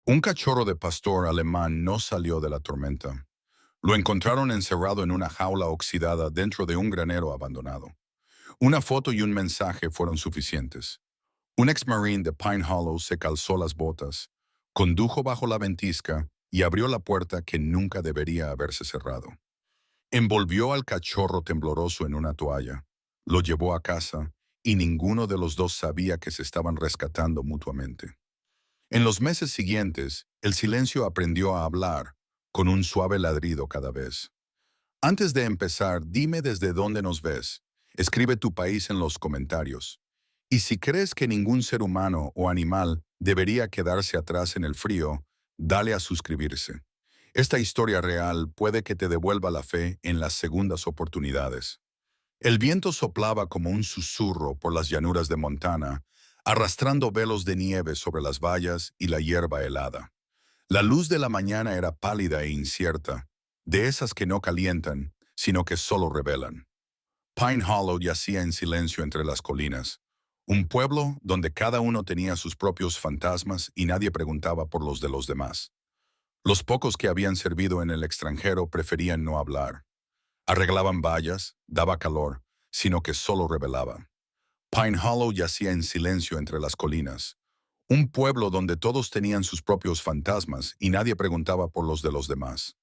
Un cachorro de pastor alemán no salió de la tormenta. Lo encontraron encerrado en una jaula oxidada dentro de un granero abandonado. Una foto y un mensaje fueron suficientes. Un ex-marine de Pine Hollow se calzó las botas, condujo bajo la ventisca y abrió la puerta que nunca debería haberse cerrado. Envolvió al cachorro tembloroso en una toalla, lo llevó a casa y ninguno de los dos sabía que se estaban rescatando mutuamente. En los meses siguientes, el silencio aprendió a hablar, con un suave ladrido cada vez. Antes de empezar, dime desde dónde nos ves. Escribe tu país en los comentarios. Y si crees que ningún ser humano o animal debería quedarse atrás en el frío, dale a suscribirse. Esta historia real puede que te devuelva la fe en las segundas oportunidades. El viento soplaba como un susurro por las llanuras de Montana, arrastrando velos de nieve sobre las vallas y la hierba helada. La luz de la mañana era pálida e incierta, de esas que no calientan, sino que solo revelan. Pine Hollow yacía en silencio entre las colinas, un pueblo donde cada uno tenía sus propios fantasmas y nadie preguntaba por los de los demás. Los pocos que habían servido en el extranjero preferían no hablar. Arreglaban vallas, daba calor, sino que solo revelaba. Pine Hollow yacía en silencio entre las colinas, un pueblo donde todos tenían sus propios fantasmas y nadie preguntaba por los de los demás.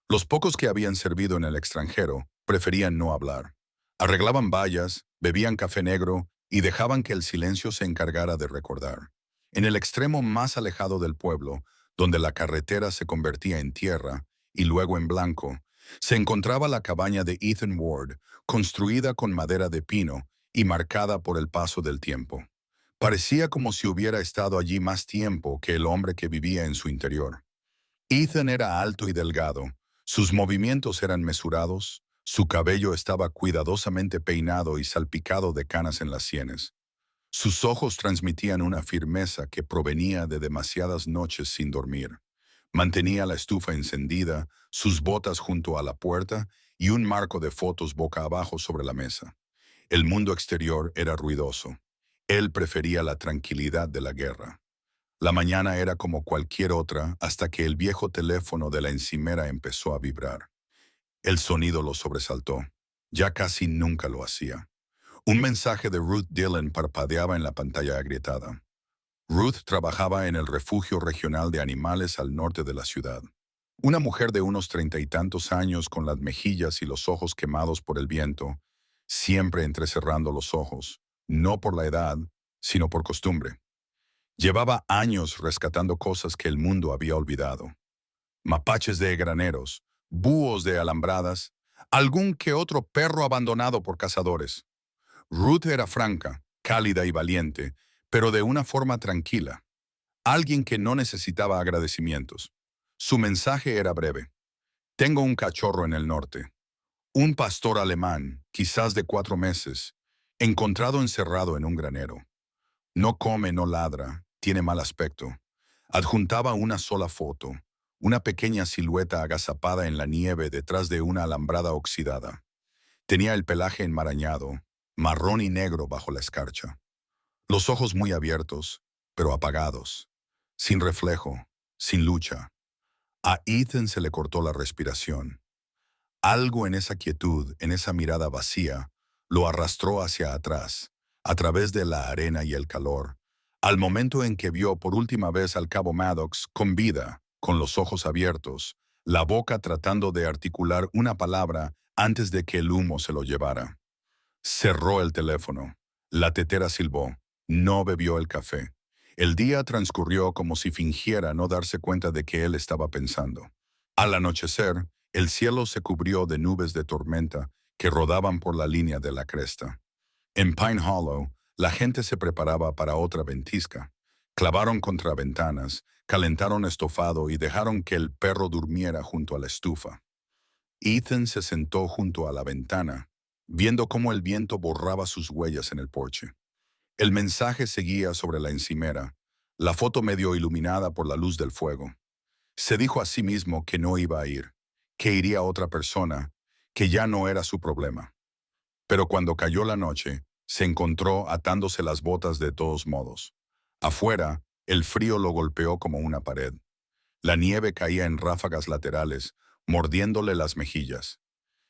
Los pocos que habían servido en el extranjero preferían no hablar. Arreglaban vallas, bebían café negro y dejaban que el silencio se encargara de recordar. En el extremo más alejado del pueblo, donde la carretera se convertía en tierra y luego en blanco, se encontraba la cabaña de Ethan Ward, construida con madera de pino y marcada por el paso del tiempo. Parecía como si hubiera estado allí más tiempo que el hombre que vivía en su interior. Ethan era alto y delgado, sus movimientos eran mesurados, su cabello estaba cuidadosamente peinado y salpicado de canas en las sienes. Sus ojos transmitían una firmeza que provenía de demasiadas noches sin dormir. Mantenía la estufa encendida, sus botas junto a la puerta y un marco de fotos boca abajo sobre la mesa. El mundo exterior era ruidoso. Él prefería la tranquilidad de la guerra. La mañana era como cualquier otra hasta que el viejo teléfono de la encimera empezó a vibrar. El sonido lo sobresaltó. Ya casi nunca lo hacía. Un mensaje de Ruth Dillon parpadeaba en la pantalla agrietada. Ruth trabajaba en el refugio regional de animales al norte de la ciudad. Una mujer de unos 30 y tantos años con las mejillas y los ojos quemados por el viento, siempre entrecerrando los ojos, no por la edad, sino por costumbre. Llevaba años rescatando cosas que el mundo había olvidado. Mapaches de graneros, búhos de alambradas, algún que otro perro abandonado por cazadores. Ruth era franca, cálida y valiente, pero de una forma tranquila. Alguien que no necesitaba agradecimientos. Su mensaje era breve. Tengo un cachorro en el norte. Un pastor alemán, quizás de 4 meses, encontrado encerrado en un granero. No come, no ladra, tiene mal aspecto. Adjuntaba una sola foto, una pequeña silueta agazapada en la nieve detrás de una alambrada oxidada. Tenía el pelaje enmarañado, marrón y negro bajo la escarcha. Los ojos muy abiertos, pero apagados, sin reflejo, sin lucha. A Ethan se le cortó la respiración. Algo en esa quietud, en esa mirada vacía, lo arrastró hacia atrás, a través de la arena y el calor, al momento en que vio por última vez al cabo Maddox con vida, con los ojos abiertos, la boca tratando de articular una palabra antes de que el humo se lo llevara. Cerró el teléfono. La tetera silbó. No bebió el café. El día transcurrió como si fingiera no darse cuenta de que él estaba pensando. Al anochecer, el cielo se cubrió de nubes de tormenta que rodaban por la línea de la cresta. En Pine Hollow, la gente se preparaba para otra ventisca. Clavaron contraventanas, calentaron estofado y dejaron que el perro durmiera junto a la estufa. Ethan se sentó junto a la ventana, viendo cómo el viento borraba sus huellas en el porche. El mensaje seguía sobre la encimera, la foto medio iluminada por la luz del fuego. Se dijo a sí mismo que no iba a ir, que iría otra persona, que ya no era su problema. Pero cuando cayó la noche, se encontró atándose las botas de todos modos. Afuera, El frío lo golpeó como una pared. La nieve caía en ráfagas laterales, mordiéndole las mejillas.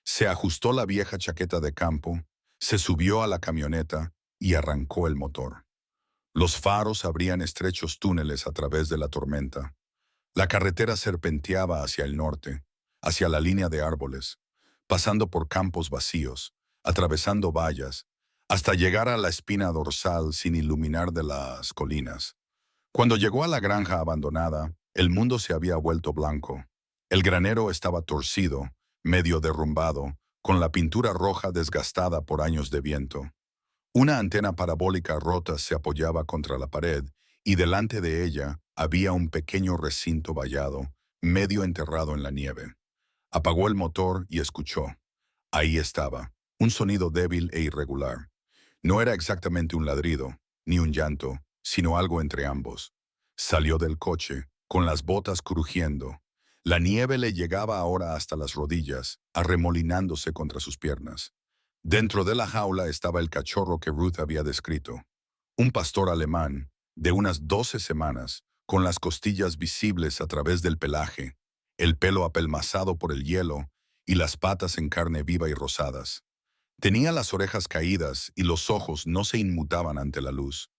Se ajustó la vieja chaqueta de campo, se subió a la camioneta y arrancó el motor. Los faros abrían estrechos túneles a través de la tormenta. La carretera serpenteaba hacia el norte, hacia la línea de árboles, pasando por campos vacíos, atravesando vallas, hasta llegar a la espina dorsal sin iluminar de las colinas. Cuando llegó a la granja abandonada, el mundo se había vuelto blanco. El granero estaba torcido, medio derrumbado, con la pintura roja desgastada por años de viento. Una antena parabólica rota se apoyaba contra la pared y delante de ella había un pequeño recinto vallado, medio enterrado en la nieve. Apagó el motor y escuchó. Ahí estaba, un sonido débil e irregular. No era exactamente un ladrido, ni un llanto, sino algo entre ambos. Salió del coche, con las botas crujiendo. La nieve le llegaba ahora hasta las rodillas, arremolinándose contra sus piernas. Dentro de la jaula estaba el cachorro que Ruth había descrito. Un pastor alemán, de unas 12 semanas, con las costillas visibles a través del pelaje, el pelo apelmazado por el hielo y las patas en carne viva y rosadas. Tenía las orejas caídas y los ojos no se inmutaban ante la luz.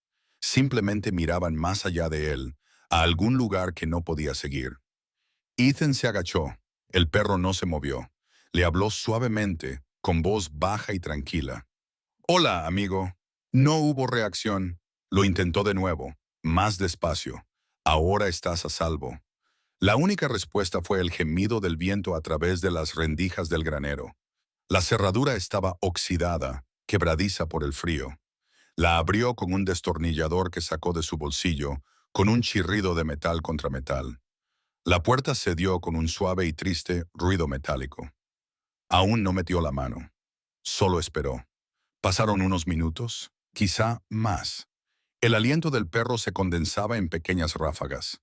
Simplemente miraban más allá de él, a algún lugar que no podía seguir. Ethan se agachó. El perro no se movió. Le habló suavemente, con voz baja y tranquila. «Hola, amigo». No hubo reacción. Lo intentó de nuevo, más despacio. «Ahora estás a salvo». La única respuesta fue el gemido del viento a través de las rendijas del granero. La cerradura estaba oxidada, quebradiza por el frío. La abrió con un destornillador que sacó de su bolsillo, con un chirrido de metal contra metal. La puerta cedió con un suave y triste ruido metálico. Aún no metió la mano. Solo esperó. Pasaron unos minutos, quizá más. El aliento del perro se condensaba en pequeñas ráfagas.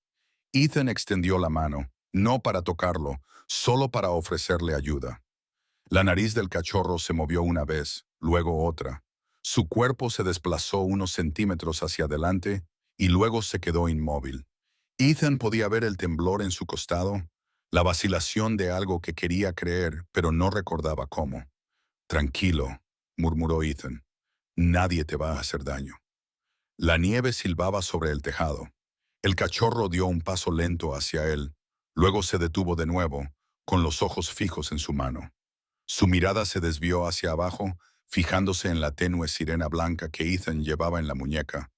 Ethan extendió la mano, no para tocarlo, solo para ofrecerle ayuda. La nariz del cachorro se movió una vez, luego otra. Su cuerpo se desplazó unos centímetros hacia adelante y luego se quedó inmóvil. Ethan podía ver el temblor en su costado, la vacilación de algo que quería creer, pero no recordaba cómo. «Tranquilo», murmuró Ethan. «Nadie te va a hacer daño». La nieve silbaba sobre el tejado. El cachorro dio un paso lento hacia él, luego se detuvo de nuevo, con los ojos fijos en su mano. Su mirada se desvió hacia abajo, fijándose en la tenue sirena blanca que Ethan llevaba en la muñeca,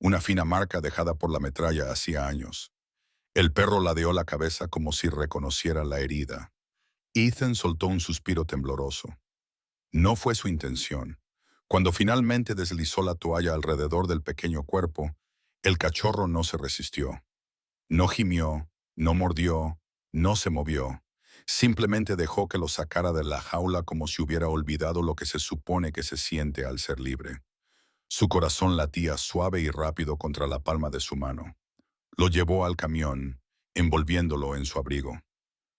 una fina marca dejada por la metralla hacía años. El perro ladeó la cabeza como si reconociera la herida. Ethan soltó un suspiro tembloroso. No fue su intención. Cuando finalmente deslizó la toalla alrededor del pequeño cuerpo, el cachorro no se resistió. No gimió, no mordió, no se movió. Simplemente dejó que lo sacara de la jaula como si hubiera olvidado lo que se supone que se siente al ser libre. Su corazón latía suave y rápido contra la palma de su mano. Lo llevó al camión, envolviéndolo en su abrigo.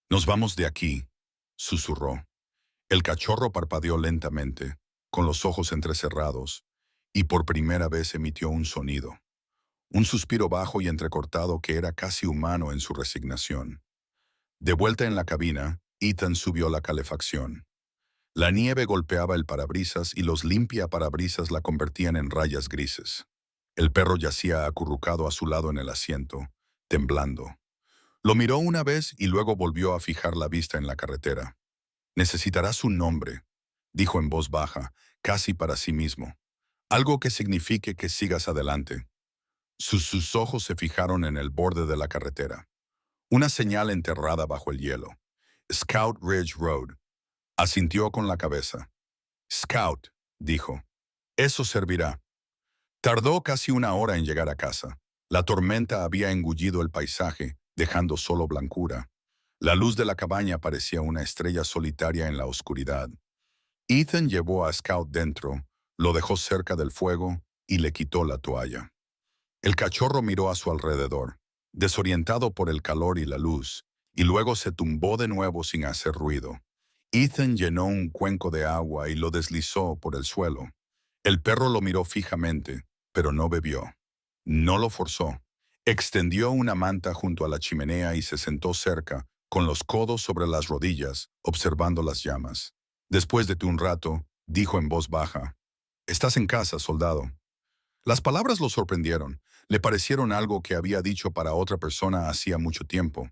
«Nos vamos de aquí», susurró. El cachorro parpadeó lentamente, con los ojos entrecerrados, y por primera vez emitió un sonido. Un suspiro bajo y entrecortado que era casi humano en su resignación. De vuelta en la cabina, Ethan subió la calefacción. La nieve golpeaba el parabrisas y los limpiaparabrisas la convertían en rayas grises. El perro yacía acurrucado a su lado en el asiento, temblando. Lo miró una vez y luego volvió a fijar la vista en la carretera. «Necesitarás un nombre», dijo en voz baja, casi para sí mismo. «Algo que signifique que sigas adelante». Sus ojos se fijaron en el borde de la carretera. Una señal enterrada bajo el hielo. «Scout Ridge Road». Asintió con la cabeza. «Scout», dijo. «Eso servirá». Tardó casi una hora en llegar a casa. La tormenta había engullido el paisaje, dejando solo blancura. La luz de la cabaña parecía una estrella solitaria en la oscuridad. Ethan llevó a Scout dentro, lo dejó cerca del fuego y le quitó la toalla. El cachorro miró a su alrededor, desorientado por el calor y la luz, y luego se tumbó de nuevo sin hacer ruido. Ethan llenó un cuenco de agua y lo deslizó por el suelo. El perro lo miró fijamente, pero no bebió. No lo forzó. Extendió una manta junto a la chimenea y se sentó cerca, con los codos sobre las rodillas, observando las llamas. Después de un rato, dijo en voz baja, «Estás en casa, soldado». Las palabras lo sorprendieron. Le parecieron algo que había dicho para otra persona hacía mucho tiempo.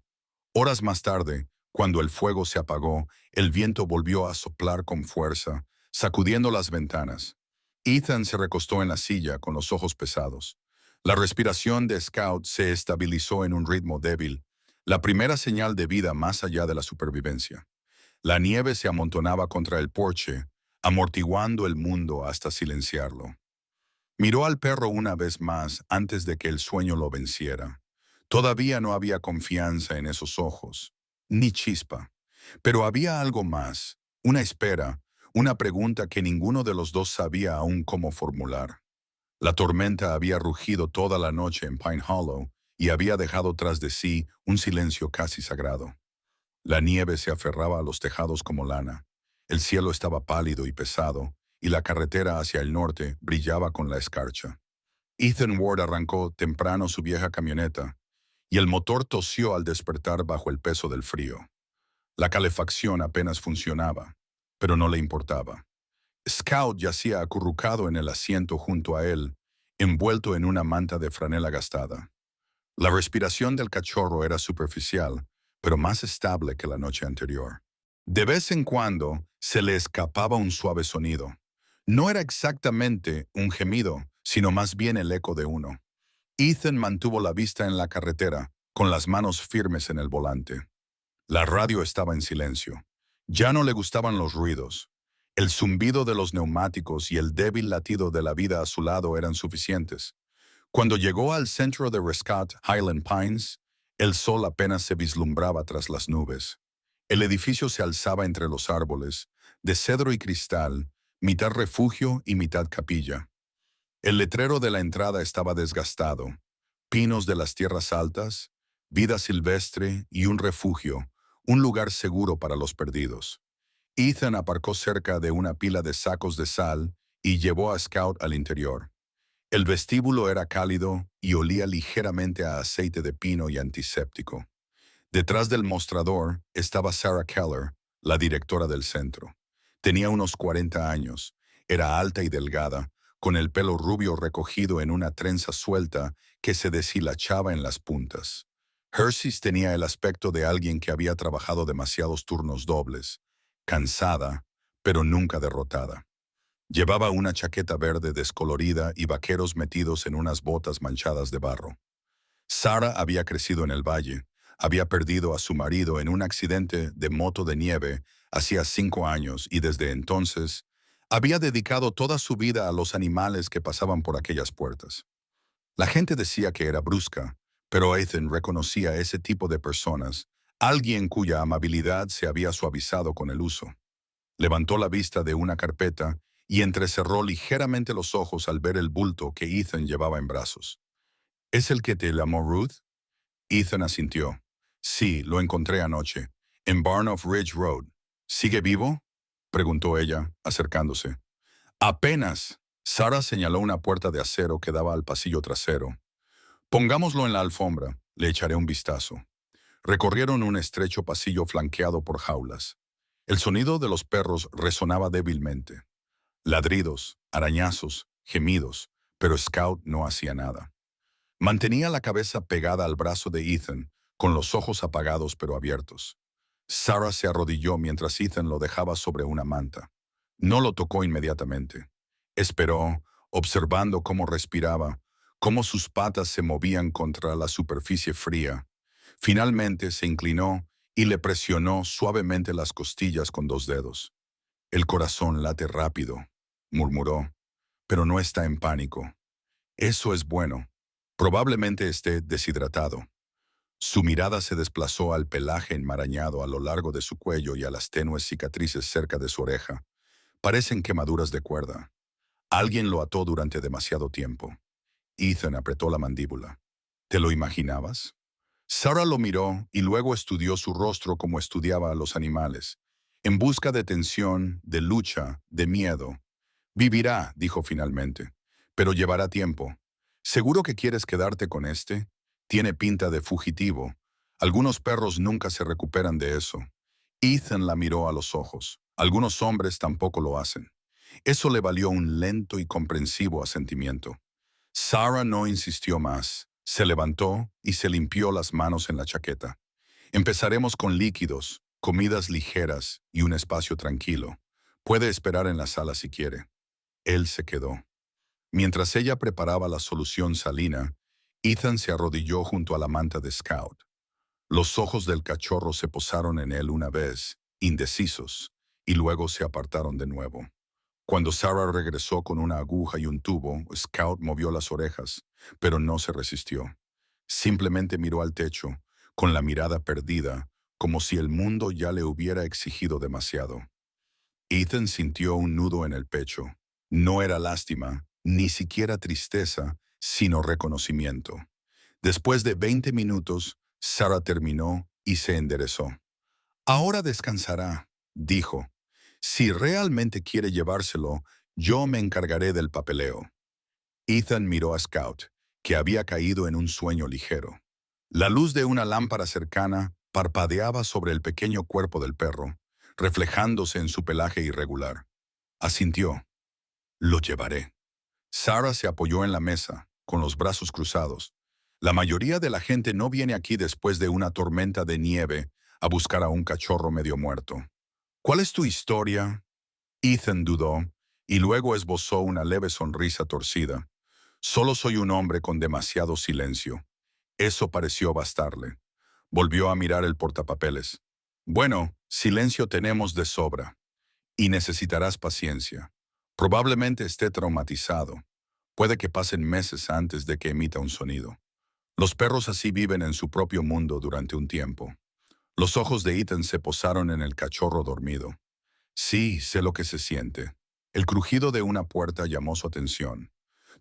Horas más tarde, cuando el fuego se apagó, el viento volvió a soplar con fuerza, sacudiendo las ventanas. Ethan se recostó en la silla con los ojos pesados. La respiración de Scout se estabilizó en un ritmo débil, la primera señal de vida más allá de la supervivencia. La nieve se amontonaba contra el porche, amortiguando el mundo hasta silenciarlo. Miró al perro una vez más antes de que el sueño lo venciera. Todavía no había confianza en esos ojos, ni chispa. Pero había algo más, una espera, una pregunta que ninguno de los dos sabía aún cómo formular. La tormenta había rugido toda la noche en Pine Hollow y había dejado tras de sí un silencio casi sagrado. La nieve se aferraba a los tejados como lana. El cielo estaba pálido y pesado, y la carretera hacia el norte brillaba con la escarcha. Ethan Ward arrancó temprano su vieja camioneta, y el motor tosió al despertar bajo el peso del frío. La calefacción apenas funcionaba, pero no le importaba. Scout yacía acurrucado en el asiento junto a él, envuelto en una manta de franela gastada. La respiración del cachorro era superficial, pero más estable que la noche anterior. De vez en cuando se le escapaba un suave sonido. No era exactamente un gemido, sino más bien el eco de uno. Ethan mantuvo la vista en la carretera, con las manos firmes en el volante. La radio estaba en silencio. Ya no le gustaban los ruidos. El zumbido de los neumáticos y el débil latido de la vida a su lado eran suficientes. Cuando llegó al centro de Rescott Highland Pines, el sol apenas se vislumbraba tras las nubes. El edificio se alzaba entre los árboles, de cedro y cristal, mitad refugio y mitad capilla. El letrero de la entrada estaba desgastado. Pinos de las tierras altas, vida silvestre y un refugio, un lugar seguro para los perdidos. Ethan aparcó cerca de una pila de sacos de sal y llevó a Scout al interior. El vestíbulo era cálido y olía ligeramente a aceite de pino y antiséptico. Detrás del mostrador estaba Sarah Keller, la directora del centro. Tenía unos 40 años, era alta y delgada, con el pelo rubio recogido en una trenza suelta que se deshilachaba en las puntas. Hershey's tenía el aspecto de alguien que había trabajado demasiados turnos dobles, cansada, pero nunca derrotada. Llevaba una chaqueta verde descolorida y vaqueros metidos en unas botas manchadas de barro. Sarah había crecido en el valle, había perdido a su marido en un accidente de moto de nieve hacía 5 años y desde entonces había dedicado toda su vida a los animales que pasaban por aquellas puertas. La gente decía que era brusca, pero Ethan reconocía ese tipo de personas, alguien cuya amabilidad se había suavizado con el uso. Levantó la vista de una carpeta y entrecerró ligeramente los ojos al ver el bulto que Ethan llevaba en brazos. ¿Es el que te llamó Ruth? Ethan asintió. Sí, lo encontré anoche, en Barn of Ridge Road. ¿Sigue vivo?, preguntó ella, acercándose. Apenas. Sarah señaló una puerta de acero que daba al pasillo trasero. Pongámoslo en la alfombra, le echaré un vistazo. Recorrieron un estrecho pasillo flanqueado por jaulas. El sonido de los perros resonaba débilmente. Ladridos, arañazos, gemidos, pero Scout no hacía nada. Mantenía la cabeza pegada al brazo de Ethan, con los ojos apagados pero abiertos. Sarah se arrodilló mientras Ethan lo dejaba sobre una manta. No lo tocó inmediatamente. Esperó, observando cómo respiraba, cómo sus patas se movían contra la superficie fría. Finalmente se inclinó y le presionó suavemente las costillas con 2 dedos. El corazón late rápido, murmuró, pero no está en pánico. Eso es bueno. Probablemente esté deshidratado. Su mirada se desplazó al pelaje enmarañado a lo largo de su cuello y a las tenues cicatrices cerca de su oreja. Parecen quemaduras de cuerda. Alguien lo ató durante demasiado tiempo. Ethan apretó la mandíbula. ¿Te lo imaginabas? Sarah lo miró y luego estudió su rostro como estudiaba a los animales, en busca de tensión, de lucha, de miedo. Vivirá, dijo finalmente, pero llevará tiempo. ¿Seguro que quieres quedarte con este? Tiene pinta de fugitivo. Algunos perros nunca se recuperan de eso. Ethan la miró a los ojos. Algunos hombres tampoco lo hacen. Eso le valió un lento y comprensivo asentimiento. Sarah no insistió más. Se levantó y se limpió las manos en la chaqueta. Empezaremos con líquidos, comidas ligeras y un espacio tranquilo. Puede esperar en la sala si quiere. Él se quedó. Mientras ella preparaba la solución salina, Ethan se arrodilló junto a la manta de Scout. Los ojos del cachorro se posaron en él una vez, indecisos, y luego se apartaron de nuevo. Cuando Sarah regresó con una aguja y un tubo, Scout movió las orejas, pero no se resistió. Simplemente miró al techo, con la mirada perdida, como si el mundo ya le hubiera exigido demasiado. Ethan sintió un nudo en el pecho. No era lástima, ni siquiera tristeza, sino reconocimiento. Después de 20 minutos, Sarah terminó y se enderezó. Ahora descansará, dijo. Si realmente quiere llevárselo, yo me encargaré del papeleo. Ethan miró a Scout, que había caído en un sueño ligero. La luz de una lámpara cercana parpadeaba sobre el pequeño cuerpo del perro, reflejándose en su pelaje irregular. Asintió. Lo llevaré. Sarah se apoyó en la mesa, con los brazos cruzados. La mayoría de la gente no viene aquí después de una tormenta de nieve a buscar a un cachorro medio muerto. ¿Cuál es tu historia? Ethan dudó, y luego esbozó una leve sonrisa torcida. Solo soy un hombre con demasiado silencio. Eso pareció bastarle. Volvió a mirar el portapapeles. Bueno, silencio tenemos de sobra. Y necesitarás paciencia. Probablemente esté traumatizado. Puede que pasen meses antes de que emita un sonido. Los perros así viven en su propio mundo durante un tiempo. Los ojos de Ethan se posaron en el cachorro dormido. Sí, sé lo que se siente. El crujido de una puerta llamó su atención.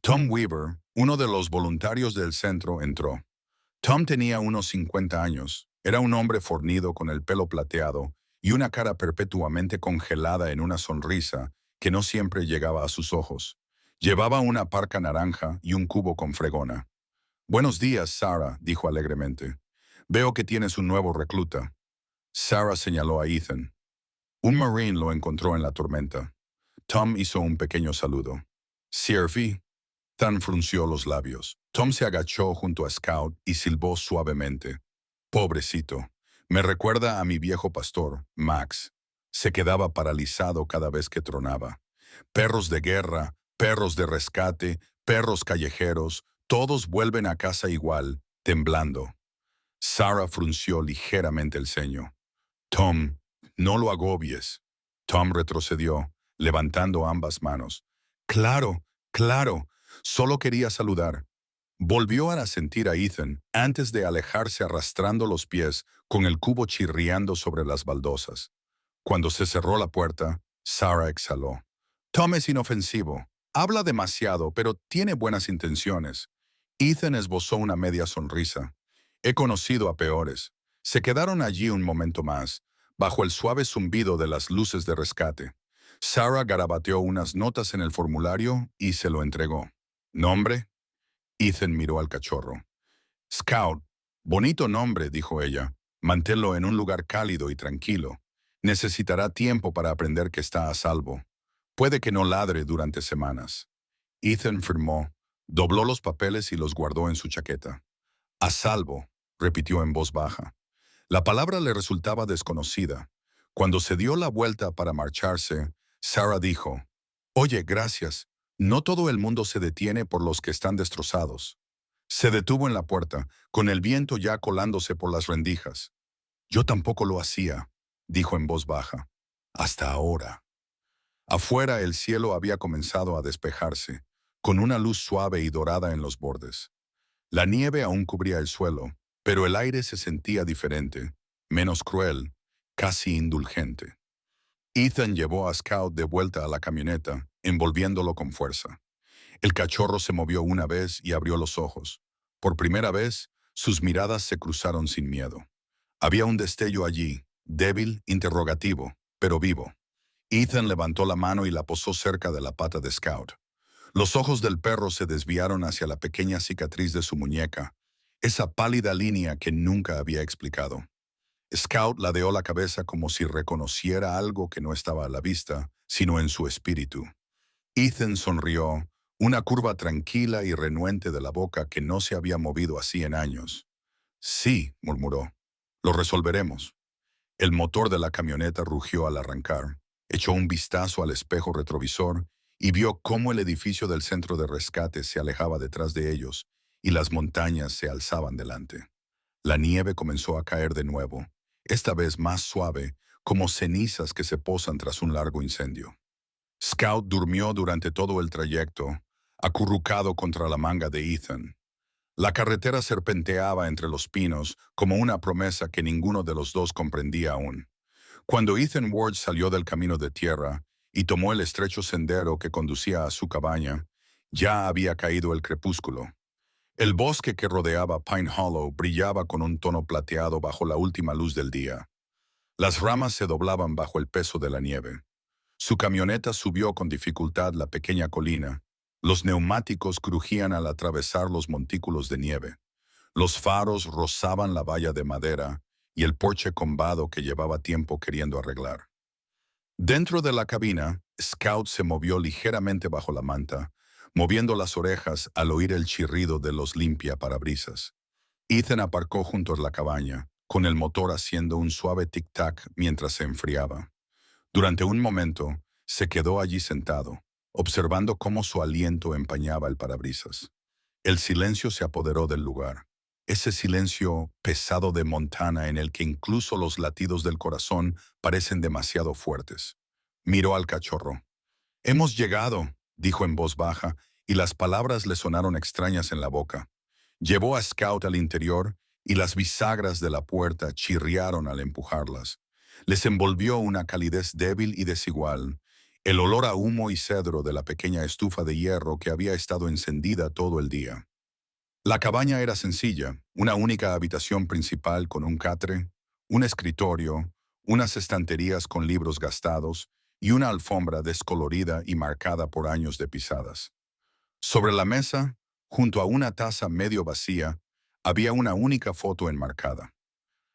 Tom Weaver, uno de los voluntarios del centro, entró. Tom tenía unos 50 años. Era un hombre fornido con el pelo plateado y una cara perpetuamente congelada en una sonrisa que no siempre llegaba a sus ojos. Llevaba una parca naranja y un cubo con fregona. Buenos días, Sarah, dijo alegremente. Veo que tienes un nuevo recluta. Sarah señaló a Ethan. Un marine lo encontró en la tormenta. Tom hizo un pequeño saludo. Sierfi. Tan frunció los labios. Tom se agachó junto a Scout y silbó suavemente. Pobrecito. Me recuerda a mi viejo pastor, Max. Se quedaba paralizado cada vez que tronaba. Perros de guerra, perros de rescate, perros callejeros, todos vuelven a casa igual, temblando. Sarah frunció ligeramente el ceño. Tom, no lo agobies. Tom retrocedió, levantando ambas manos. Claro, claro, solo quería saludar. Volvió a asentir a Ethan antes de alejarse arrastrando los pies con el cubo chirriando sobre las baldosas. Cuando se cerró la puerta, Sarah exhaló. Tom es inofensivo. Habla demasiado, pero tiene buenas intenciones. Ethan esbozó una media sonrisa. He conocido a peores. Se quedaron allí un momento más, bajo el suave zumbido de las luces de rescate. Sarah garabateó unas notas en el formulario y se lo entregó. ¿Nombre? Ethan miró al cachorro. Scout. Bonito nombre, dijo ella. Manténlo en un lugar cálido y tranquilo. Necesitará tiempo para aprender que está a salvo. Puede que no ladre durante semanas. Ethan firmó, dobló los papeles y los guardó en su chaqueta. A salvo, repitió en voz baja. La palabra le resultaba desconocida. Cuando se dio la vuelta para marcharse, Sarah dijo, Oye, gracias. No todo el mundo se detiene por los que están destrozados. Se detuvo en la puerta, con el viento ya colándose por las rendijas. Yo tampoco lo hacía, dijo en voz baja. Hasta ahora. Afuera el cielo había comenzado a despejarse, con una luz suave y dorada en los bordes. La nieve aún cubría el suelo, pero el aire se sentía diferente, menos cruel, casi indulgente. Ethan llevó a Scout de vuelta a la camioneta, envolviéndolo con fuerza. El cachorro se movió una vez y abrió los ojos. Por primera vez, sus miradas se cruzaron sin miedo. Había un destello allí, débil, interrogativo, pero vivo. Ethan levantó la mano y la posó cerca de la pata de Scout. Los ojos del perro se desviaron hacia la pequeña cicatriz de su muñeca, esa pálida línea que nunca había explicado. Scout ladeó la cabeza como si reconociera algo que no estaba a la vista, sino en su espíritu. Ethan sonrió, una curva tranquila y renuente de la boca que no se había movido así en años. Sí, murmuró. Lo resolveremos. El motor de la camioneta rugió al arrancar. Echó un vistazo al espejo retrovisor y vio cómo el edificio del centro de rescate se alejaba detrás de ellos y las montañas se alzaban delante. La nieve comenzó a caer de nuevo, esta vez más suave, como cenizas que se posan tras un largo incendio. Scout durmió durante todo el trayecto, acurrucado contra la manga de Ethan. La carretera serpenteaba entre los pinos como una promesa que ninguno de los dos comprendía aún. Cuando Ethan Ward salió del camino de tierra y tomó el estrecho sendero que conducía a su cabaña, ya había caído el crepúsculo. El bosque que rodeaba Pine Hollow brillaba con un tono plateado bajo la última luz del día. Las ramas se doblaban bajo el peso de la nieve. Su camioneta subió con dificultad la pequeña colina. Los neumáticos crujían al atravesar los montículos de nieve. Los faros rozaban la valla de madera y el porche combado que llevaba tiempo queriendo arreglar. Dentro de la cabina, Scout se movió ligeramente bajo la manta, moviendo las orejas al oír el chirrido de los limpiaparabrisas. Ethan aparcó junto a la cabaña, con el motor haciendo un suave tic-tac mientras se enfriaba. Durante un momento, se quedó allí sentado, observando cómo su aliento empañaba el parabrisas. El silencio se apoderó del lugar. Ese silencio pesado de Montana en el que incluso los latidos del corazón parecen demasiado fuertes. Miró al cachorro. «Hemos llegado», dijo en voz baja, y las palabras le sonaron extrañas en la boca. Llevó a Scout al interior y las bisagras de la puerta chirriaron al empujarlas. Les envolvió una calidez débil y desigual, el olor a humo y cedro de la pequeña estufa de hierro que había estado encendida todo el día. La cabaña era sencilla, una única habitación principal con un catre, un escritorio, unas estanterías con libros gastados y una alfombra descolorida y marcada por años de pisadas. Sobre la mesa, junto a una taza medio vacía, había una única foto enmarcada.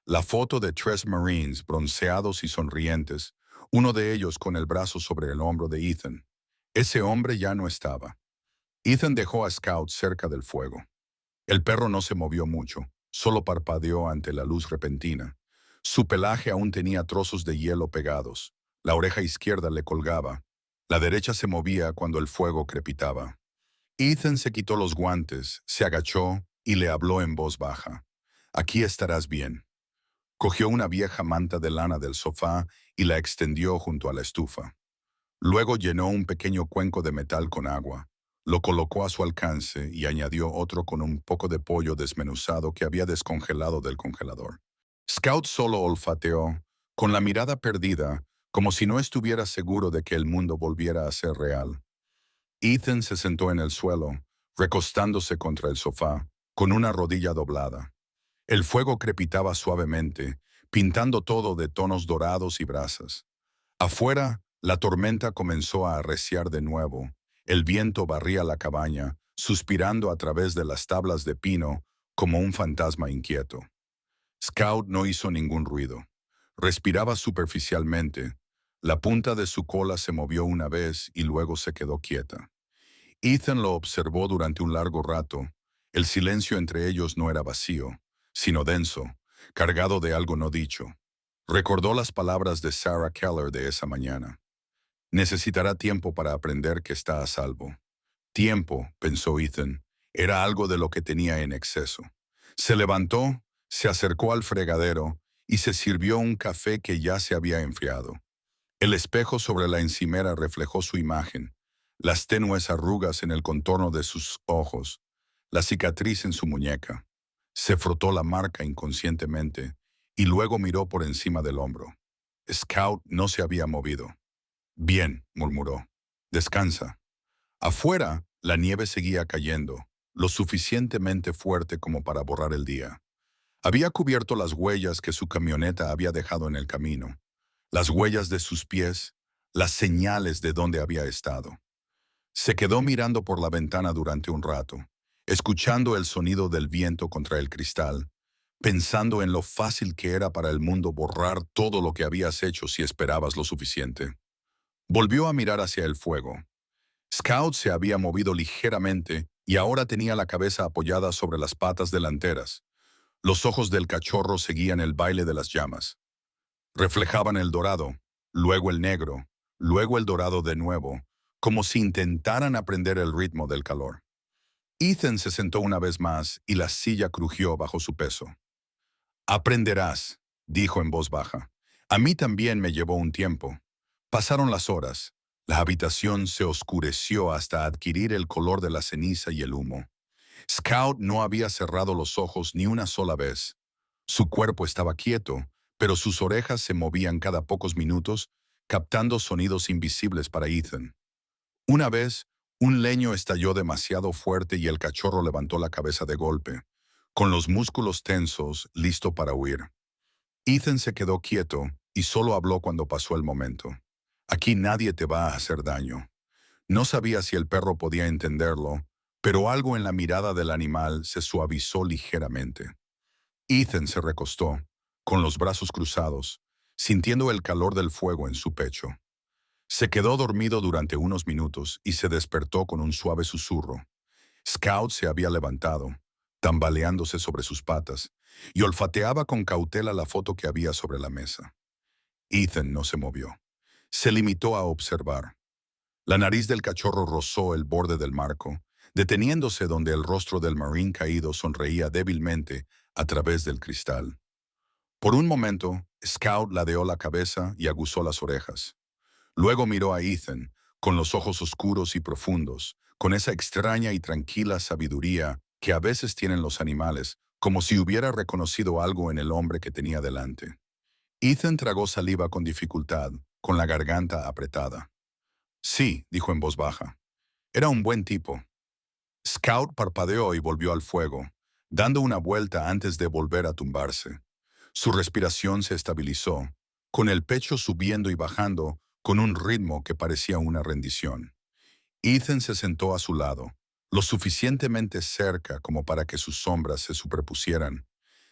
La foto de tres Marines bronceados y sonrientes, uno de ellos con el brazo sobre el hombro de Ethan. Ese hombre ya no estaba. Ethan dejó a Scout cerca del fuego. El perro no se movió mucho, solo parpadeó ante la luz repentina. Su pelaje aún tenía trozos de hielo pegados. La oreja izquierda le colgaba. La derecha se movía cuando el fuego crepitaba. Ethan se quitó los guantes, se agachó y le habló en voz baja. «Aquí estarás bien». Cogió una vieja manta de lana del sofá y la extendió junto a la estufa. Luego llenó un pequeño cuenco de metal con agua. Lo colocó a su alcance y añadió otro con un poco de pollo desmenuzado que había descongelado del congelador. Scout solo olfateó, con la mirada perdida, como si no estuviera seguro de que el mundo volviera a ser real. Ethan se sentó en el suelo, recostándose contra el sofá, con una rodilla doblada. El fuego crepitaba suavemente, pintando todo de tonos dorados y brasas. Afuera, la tormenta comenzó a arreciar de nuevo. El viento barría la cabaña, suspirando a través de las tablas de pino como un fantasma inquieto. Scout no hizo ningún ruido. Respiraba superficialmente. La punta de su cola se movió una vez y luego se quedó quieta. Ethan lo observó durante un largo rato. El silencio entre ellos no era vacío, sino denso, cargado de algo no dicho. Recordó las palabras de Sarah Keller de esa mañana. Necesitará tiempo para aprender que está a salvo. Tiempo, pensó Ethan, era algo de lo que tenía en exceso. Se levantó, se acercó al fregadero y se sirvió un café que ya se había enfriado. El espejo sobre la encimera reflejó su imagen, las tenues arrugas en el contorno de sus ojos, la cicatriz en su muñeca. Se frotó la marca inconscientemente y luego miró por encima del hombro. Scout no se había movido. «Bien», murmuró. «Descansa». Afuera, la nieve seguía cayendo, lo suficientemente fuerte como para borrar el día. Había cubierto las huellas que su camioneta había dejado en el camino, las huellas de sus pies, las señales de dónde había estado. Se quedó mirando por la ventana durante un rato. escuchando el sonido del viento contra el cristal, pensando en lo fácil que era para el mundo borrar todo lo que habías hecho si esperabas lo suficiente. Volvió a mirar hacia el fuego. Scout se había movido ligeramente y ahora tenía la cabeza apoyada sobre las patas delanteras. Los ojos del cachorro seguían el baile de las llamas. Reflejaban el dorado, luego el negro, luego el dorado de nuevo, como si intentaran aprender el ritmo del calor. Ethan se sentó una vez más y la silla crujió bajo su peso. Aprenderás, dijo en voz baja. A mí también me llevó un tiempo. Pasaron las horas. La habitación se oscureció hasta adquirir el color de la ceniza y el humo. Scout no había cerrado los ojos ni una sola vez. Su cuerpo estaba quieto, pero sus orejas se movían cada pocos minutos, captando sonidos invisibles para Ethan. Una vez, un leño estalló demasiado fuerte y el cachorro levantó la cabeza de golpe, con los músculos tensos, listo para huir. Ethan se quedó quieto y solo habló cuando pasó el momento. Aquí nadie te va a hacer daño. No sabía si el perro podía entenderlo, pero algo en la mirada del animal se suavizó ligeramente. Ethan se recostó, con los brazos cruzados, sintiendo el calor del fuego en su pecho. Se quedó dormido durante unos minutos y se despertó con un suave susurro. Scout se había levantado, tambaleándose sobre sus patas, y olfateaba con cautela la foto que había sobre la mesa. Ethan no se movió. Se limitó a observar. La nariz del cachorro rozó el borde del marco, deteniéndose donde el rostro del marín caído sonreía débilmente a través del cristal. Por un momento, Scout ladeó la cabeza y aguzó las orejas. Luego miró a Ethan, con los ojos oscuros y profundos, con esa extraña y tranquila sabiduría que a veces tienen los animales, como si hubiera reconocido algo en el hombre que tenía delante. Ethan tragó saliva con dificultad, con la garganta apretada. Sí, dijo en voz baja. Era un buen tipo. Scout parpadeó y volvió al fuego, dando una vuelta antes de volver a tumbarse. Su respiración se estabilizó, con el pecho subiendo y bajando, con un ritmo que parecía una rendición. Ethan se sentó a su lado, lo suficientemente cerca como para que sus sombras se superpusieran.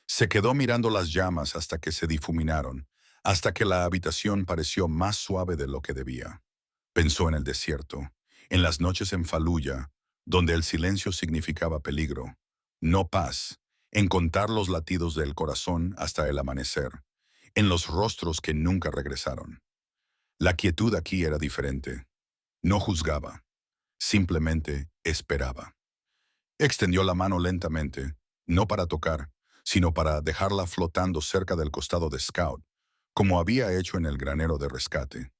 Se quedó mirando las llamas hasta que se difuminaron, hasta que la habitación pareció más suave de lo que debía. Pensó en el desierto, en las noches en Fallujah, donde el silencio significaba peligro, no paz, en contar los latidos del corazón hasta el amanecer, en los rostros que nunca regresaron. La quietud aquí era diferente. No juzgaba, simplemente esperaba. Extendió la mano lentamente, no para tocar, sino para dejarla flotando cerca del costado de Scout, como había hecho en el granero de rescate.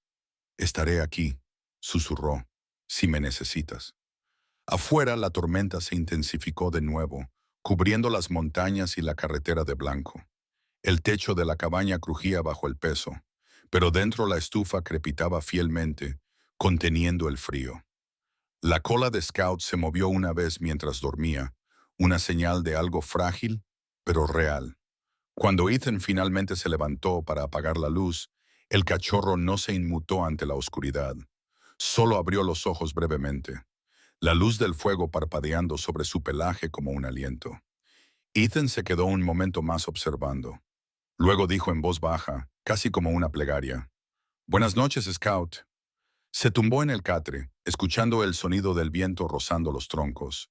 Estaré aquí, susurró, si me necesitas. Afuera la tormenta se intensificó de nuevo, cubriendo las montañas y la carretera de blanco. El techo de la cabaña crujía bajo el peso, pero dentro la estufa crepitaba fielmente, conteniendo el frío. La cola de Scout se movió una vez mientras dormía, una señal de algo frágil, pero real. Cuando Ethan finalmente se levantó para apagar la luz, el cachorro no se inmutó ante la oscuridad. Solo abrió los ojos brevemente, la luz del fuego parpadeando sobre su pelaje como un aliento. Ethan se quedó un momento más observando. Luego dijo en voz baja, casi como una plegaria: «Buenas noches, Scout». Se tumbó en el catre, escuchando el sonido del viento rozando los troncos.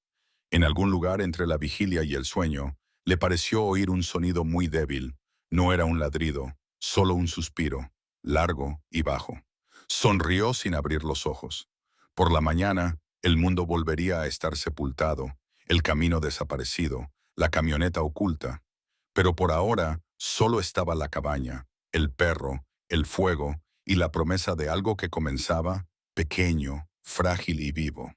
En algún lugar entre la vigilia y el sueño, le pareció oír un sonido muy débil. No era un ladrido, solo un suspiro, largo y bajo. Sonrió sin abrir los ojos. Por la mañana, el mundo volvería a estar sepultado, el camino desaparecido, la camioneta oculta. Pero por ahora, solo estaba la cabaña, el perro, el fuego y la promesa de algo que comenzaba, pequeño, frágil y vivo.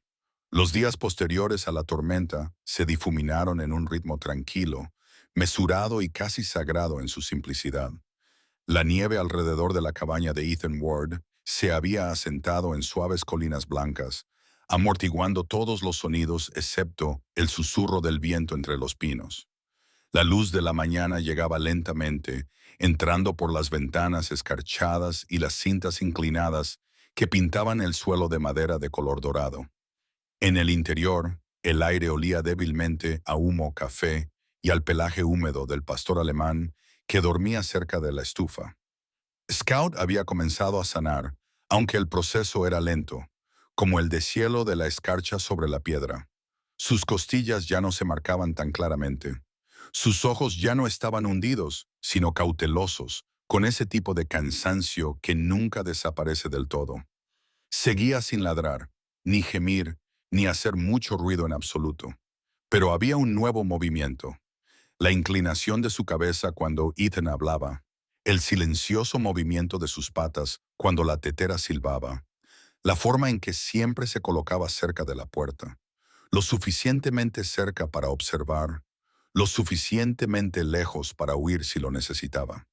Los días posteriores a la tormenta se difuminaron en un ritmo tranquilo, mesurado y casi sagrado en su simplicidad. La nieve alrededor de la cabaña de Ethan Ward se había asentado en suaves colinas blancas, amortiguando todos los sonidos excepto el susurro del viento entre los pinos. La luz de la mañana llegaba lentamente, entrando por las ventanas escarchadas y las cintas inclinadas que pintaban el suelo de madera de color dorado. En el interior, El aire olía débilmente a humo, café y al pelaje húmedo del pastor alemán que dormía cerca de la estufa. Scout había comenzado a sanar, aunque el proceso era lento, como el deshielo de la escarcha sobre la piedra. Sus costillas ya no se marcaban tan claramente. Sus ojos ya no estaban hundidos, sino cautelosos, con ese tipo de cansancio que nunca desaparece del todo. Seguía sin ladrar, ni gemir, ni hacer mucho ruido en absoluto. Pero había un nuevo movimiento. La inclinación de su cabeza cuando Ethan hablaba, el silencioso movimiento de sus patas cuando la tetera silbaba, la forma en que siempre se colocaba cerca de la puerta, lo suficientemente cerca para observar, lo suficientemente lejos para huir si lo necesitaba.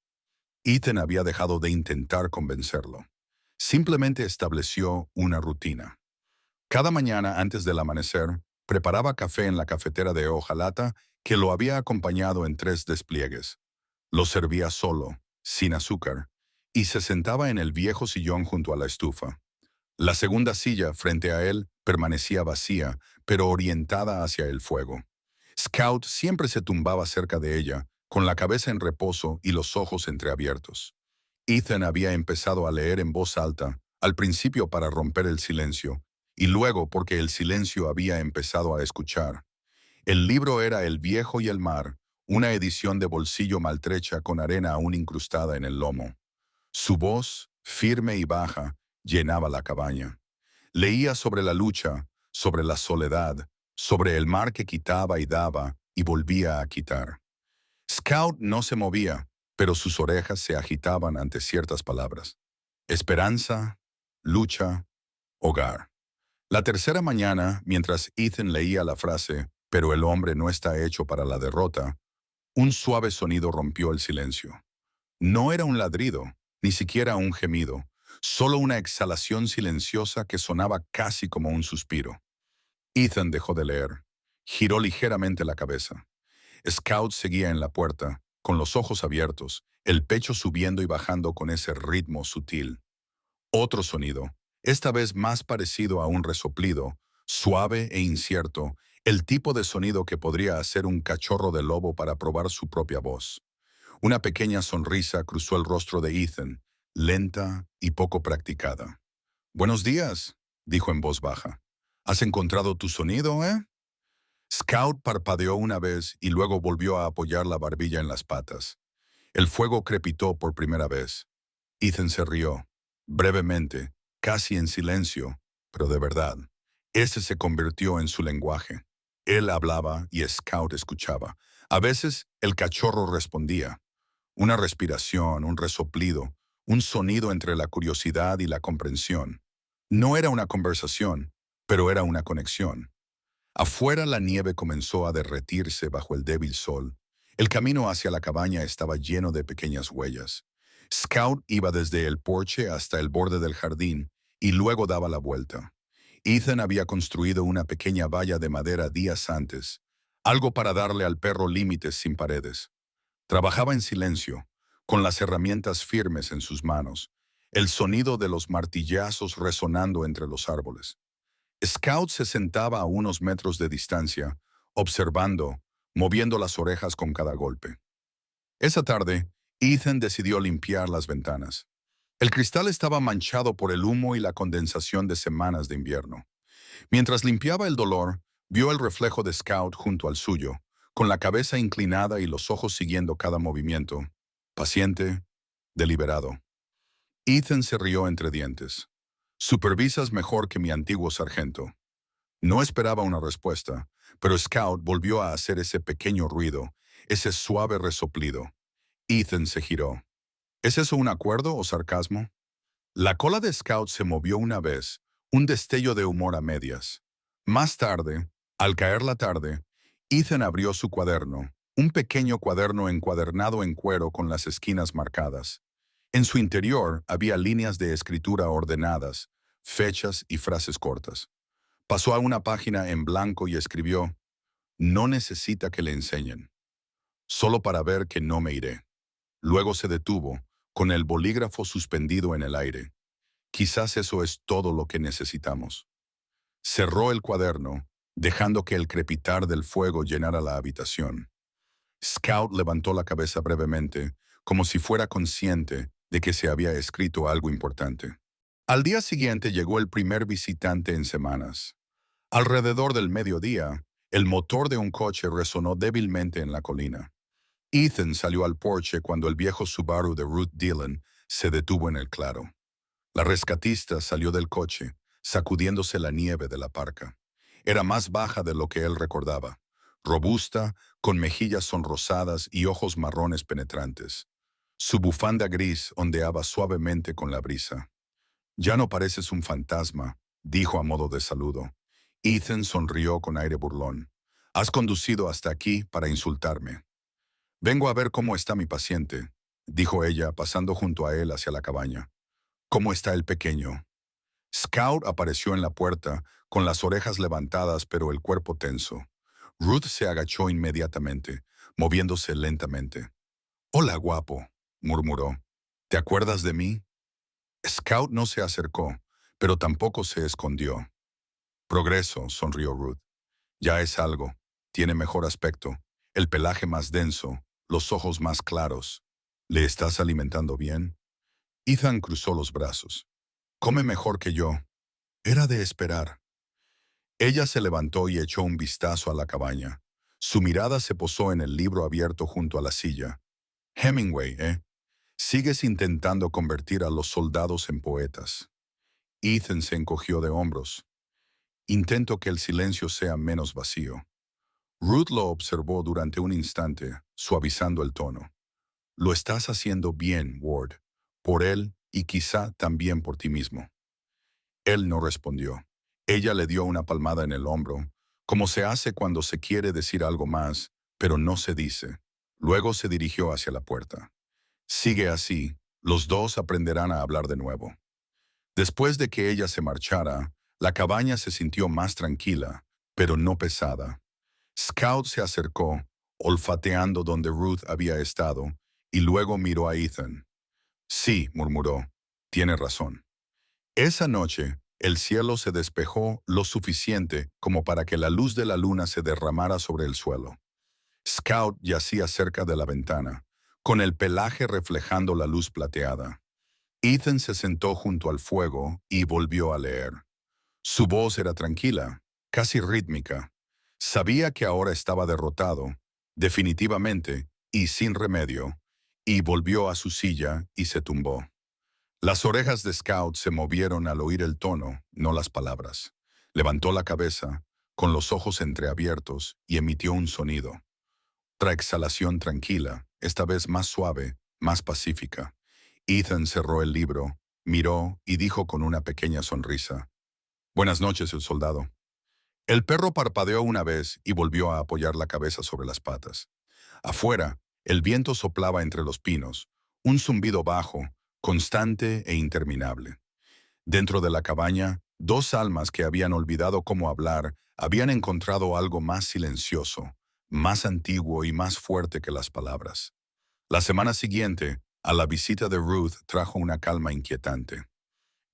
Ethan había dejado de intentar convencerlo. Simplemente estableció una rutina. Cada mañana antes del amanecer, preparaba café en la cafetera de hojalata que lo había acompañado en 3 despliegues. Lo servía solo, sin azúcar, y se sentaba en el viejo sillón junto a la estufa. La segunda silla frente a él permanecía vacía, pero orientada hacia el fuego. Scout siempre se tumbaba cerca de ella, con la cabeza en reposo y los ojos entreabiertos. Ethan había empezado a leer en voz alta, al principio para romper el silencio, y luego porque el silencio había empezado a escuchar. El libro era El viejo y el mar, una edición de bolsillo maltrecha con arena aún incrustada en el lomo. Su voz, firme y baja, llenaba la cabaña. Leía sobre la lucha, sobre la soledad, sobre el mar que quitaba y daba y volvía a quitar. Scout no se movía, pero sus orejas se agitaban ante ciertas palabras. Esperanza, lucha, hogar. La tercera mañana, mientras Ethan leía la frase, pero el hombre no está hecho para la derrota, un suave sonido rompió el silencio. No era un ladrido, ni siquiera un gemido, solo una exhalación silenciosa que sonaba casi como un suspiro. Ethan dejó de leer. Giró ligeramente la cabeza. Scout seguía en la puerta, con los ojos abiertos, el pecho subiendo y bajando con ese ritmo sutil. Otro sonido, esta vez más parecido a un resoplido, suave e incierto, el tipo de sonido que podría hacer un cachorro de lobo para probar su propia voz. Una pequeña sonrisa cruzó el rostro de Ethan, lenta y poco practicada. «Buenos días», dijo en voz baja. «¿Has encontrado tu sonido, eh?» Scout parpadeó una vez y luego volvió a apoyar la barbilla en las patas. El fuego crepitó por primera vez. Ethan se rió, brevemente, casi en silencio, pero de verdad. Ese se convirtió en su lenguaje. Él hablaba y Scout escuchaba. A veces el cachorro respondía. Una respiración, un resoplido, un sonido entre la curiosidad y la comprensión. No era una conversación, pero era una conexión. Afuera la nieve comenzó a derretirse bajo el débil sol. El camino hacia la cabaña estaba lleno de pequeñas huellas. Scout iba desde el porche hasta el borde del jardín y luego daba la vuelta. Ethan había construido una pequeña valla de madera días antes, algo para darle al perro límites sin paredes. Trabajaba en silencio, con las herramientas firmes en sus manos, el sonido de los martillazos resonando entre los árboles. Scout se sentaba a unos metros de distancia, observando, moviendo las orejas con cada golpe. Esa tarde, Ethan decidió limpiar las ventanas. El cristal estaba manchado por el humo y la condensación de semanas de invierno. Mientras limpiaba el dolor, vio el reflejo de Scout junto al suyo, con la cabeza inclinada y los ojos siguiendo cada movimiento. Paciente, deliberado. Ethan se rió entre dientes. «Supervisas mejor que mi antiguo sargento». No esperaba una respuesta, pero Scout volvió a hacer ese pequeño ruido, ese suave resoplido. Ethan se giró. ¿Es eso un acuerdo o sarcasmo? La cola de Scout se movió una vez, un destello de humor a medias. Más tarde, al caer la tarde, Ethan abrió su cuaderno, un pequeño cuaderno encuadernado en cuero con las esquinas marcadas. En su interior había líneas de escritura ordenadas, fechas y frases cortas. Pasó a una página en blanco y escribió: «No necesita que le enseñen. Solo para ver que no me iré». Luego se detuvo, con el bolígrafo suspendido en el aire. Quizás eso es todo lo que necesitamos. Cerró el cuaderno dejando que el crepitar del fuego llenara la habitación. Scout levantó la cabeza brevemente, como si fuera consciente de que se había escrito algo importante. Al día siguiente llegó el primer visitante en semanas. Alrededor del mediodía, el motor de un coche resonó débilmente en la colina. Ethan salió al porche cuando el viejo Subaru de Ruth Dillon se detuvo en el claro. La rescatista salió del coche, sacudiéndose la nieve de la parca. Era más baja de lo que él recordaba, robusta, con mejillas sonrosadas y ojos marrones penetrantes. Su bufanda gris ondeaba suavemente con la brisa. «Ya no pareces un fantasma», dijo a modo de saludo. Ethan sonrió con aire burlón. «Has conducido hasta aquí para insultarme». «Vengo a ver cómo está mi paciente», dijo ella, pasando junto a él hacia la cabaña. «¿Cómo está el pequeño?». Scout apareció en la puerta, con las orejas levantadas pero el cuerpo tenso. Ruth se agachó inmediatamente, moviéndose lentamente. «Hola, guapo», murmuró. «¿Te acuerdas de mí?». Scout no se acercó, pero tampoco se escondió. «Progreso», sonrió Ruth. «Ya es algo. Tiene mejor aspecto, el pelaje más denso, los ojos más claros. ¿Le estás alimentando bien?». Ethan cruzó los brazos. «Come mejor que yo». Era de esperar. Ella se levantó y echó un vistazo a la cabaña. Su mirada se posó en el libro abierto junto a la silla. «Hemingway, ¿eh? Sigues intentando convertir a los soldados en poetas». Ethan se encogió de hombros. «Intento que el silencio sea menos vacío». Ruth lo observó durante un instante, suavizando el tono. «Lo estás haciendo bien, Ward, por él y quizá también por ti mismo». Él no respondió. Ella le dio una palmada en el hombro, como se hace cuando se quiere decir algo más, pero no se dice. Luego se dirigió hacia la puerta. «Sigue así, los dos aprenderán a hablar de nuevo». Después de que ella se marchara, la cabaña se sintió más tranquila, pero no pesada. Scout se acercó, olfateando donde Ruth había estado, y luego miró a Ethan. «Sí», murmuró, «tiene razón». Esa noche, el cielo se despejó lo suficiente como para que la luz de la luna se derramara sobre el suelo. Scout yacía cerca de la ventana, con el pelaje reflejando la luz plateada. Ethan se sentó junto al fuego y volvió a leer. Su voz era tranquila, casi rítmica. Sabía que ahora estaba derrotado, definitivamente y sin remedio, y volvió a su silla y se tumbó. Las orejas de Scout se movieron al oír el tono, no las palabras. Levantó la cabeza, con los ojos entreabiertos, y emitió un sonido. Otra exhalación tranquila, esta vez más suave, más pacífica. Ethan cerró el libro, miró y dijo con una pequeña sonrisa: «Buenas noches, el soldado». El perro parpadeó una vez y volvió a apoyar la cabeza sobre las patas. Afuera, el viento soplaba entre los pinos, un zumbido bajo, constante e interminable. Dentro de la cabaña, dos almas que habían olvidado cómo hablar habían encontrado algo más silencioso, más antiguo y más fuerte que las palabras. La semana siguiente, a la visita de Ruth trajo una calma inquietante.